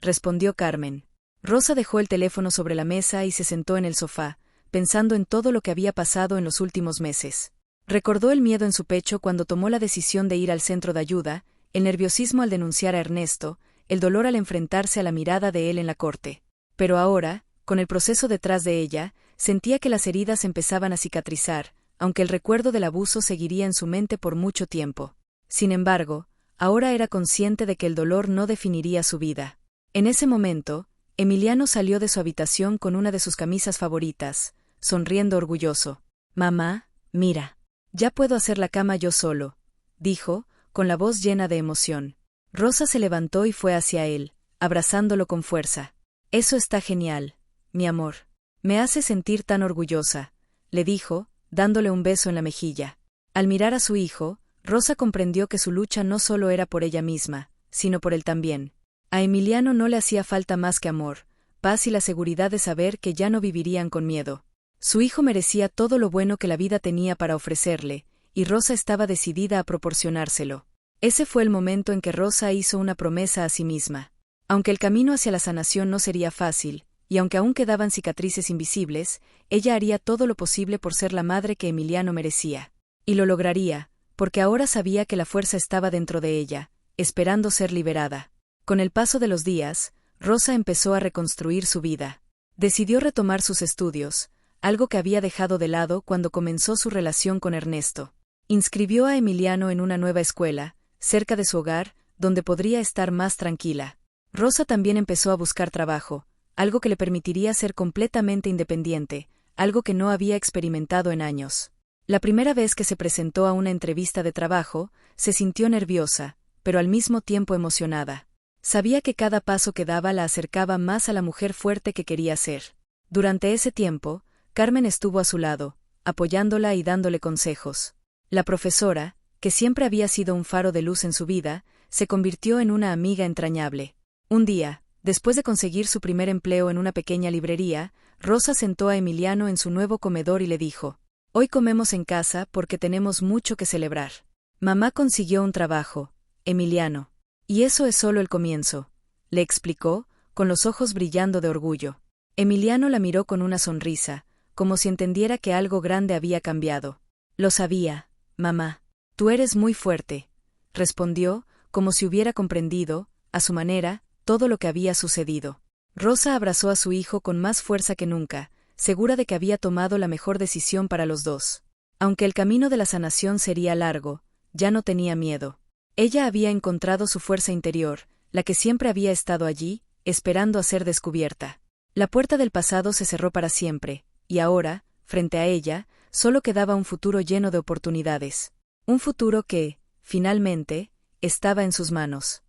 respondió Carmen. Rosa dejó el teléfono sobre la mesa y se sentó en el sofá, pensando en todo lo que había pasado en los últimos meses. Recordó el miedo en su pecho cuando tomó la decisión de ir al centro de ayuda, el nerviosismo al denunciar a Ernesto, el dolor al enfrentarse a la mirada de él en la corte. Pero ahora, Con el proceso detrás de ella, sentía que las heridas empezaban a cicatrizar, aunque el recuerdo del abuso seguiría en su mente por mucho tiempo. Sin embargo, ahora era consciente de que el dolor no definiría su vida. En ese momento, Emiliano salió de su habitación con una de sus camisas favoritas, sonriendo orgulloso. «Mamá, mira. Ya puedo hacer la cama yo solo», dijo, con la voz llena de emoción. Rosa se levantó y fue hacia él, abrazándolo con fuerza. «Eso está genial, mi amor. Me hace sentir tan orgullosa», le dijo, dándole un beso en la mejilla. Al mirar a su hijo, Rosa comprendió que su lucha no solo era por ella misma, sino por él también. A Emiliano no le hacía falta más que amor, paz y la seguridad de saber que ya no vivirían con miedo. Su hijo merecía todo lo bueno que la vida tenía para ofrecerle, y Rosa estaba decidida a proporcionárselo. Ese fue el momento en que Rosa hizo una promesa a sí misma. Aunque el camino hacia la sanación no sería fácil, y aunque aún quedaban cicatrices invisibles, ella haría todo lo posible por ser la madre que Emiliano merecía. Y lo lograría, porque ahora sabía que la fuerza estaba dentro de ella, esperando ser liberada. Con el paso de los días, Rosa empezó a reconstruir su vida. Decidió retomar sus estudios, algo que había dejado de lado cuando comenzó su relación con Ernesto. Inscribió a Emiliano en una nueva escuela, cerca de su hogar, donde podría estar más tranquila. Rosa también empezó a buscar trabajo, algo que le permitiría ser completamente independiente, algo que no había experimentado en años. La primera vez que se presentó a una entrevista de trabajo, se sintió nerviosa, pero al mismo tiempo emocionada. Sabía que cada paso que daba la acercaba más a la mujer fuerte que quería ser. Durante ese tiempo, Carmen estuvo a su lado, apoyándola y dándole consejos. La profesora, que siempre había sido un faro de luz en su vida, se convirtió en una amiga entrañable. Un día, después de conseguir su primer empleo en una pequeña librería, Rosa sentó a Emiliano en su nuevo comedor y le dijo: «Hoy comemos en casa porque tenemos mucho que celebrar. Mamá consiguió un trabajo, Emiliano. Y eso es solo el comienzo», le explicó, con los ojos brillando de orgullo. Emiliano la miró con una sonrisa, como si entendiera que algo grande había cambiado. «Lo sabía, mamá. Tú eres muy fuerte», respondió, como si hubiera comprendido, a su manera, todo lo que había sucedido. Rosa abrazó a su hijo con más fuerza que nunca, segura de que había tomado la mejor decisión para los dos. Aunque el camino de la sanación sería largo, ya no tenía miedo. Ella había encontrado su fuerza interior, la que siempre había estado allí, esperando a ser descubierta. La puerta del pasado se cerró para siempre, y ahora, frente a ella, solo quedaba un futuro lleno de oportunidades. Un futuro que, finalmente, estaba en sus manos.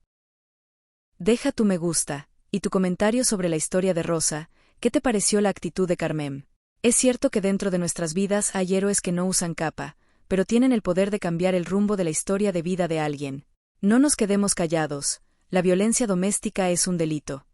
Deja tu me gusta, y tu comentario sobre la historia de Rosa. ¿Qué te pareció la actitud de Carmen? Es cierto que dentro de nuestras vidas hay héroes que no usan capa, pero tienen el poder de cambiar el rumbo de la historia de vida de alguien. No nos quedemos callados, la violencia doméstica es un delito.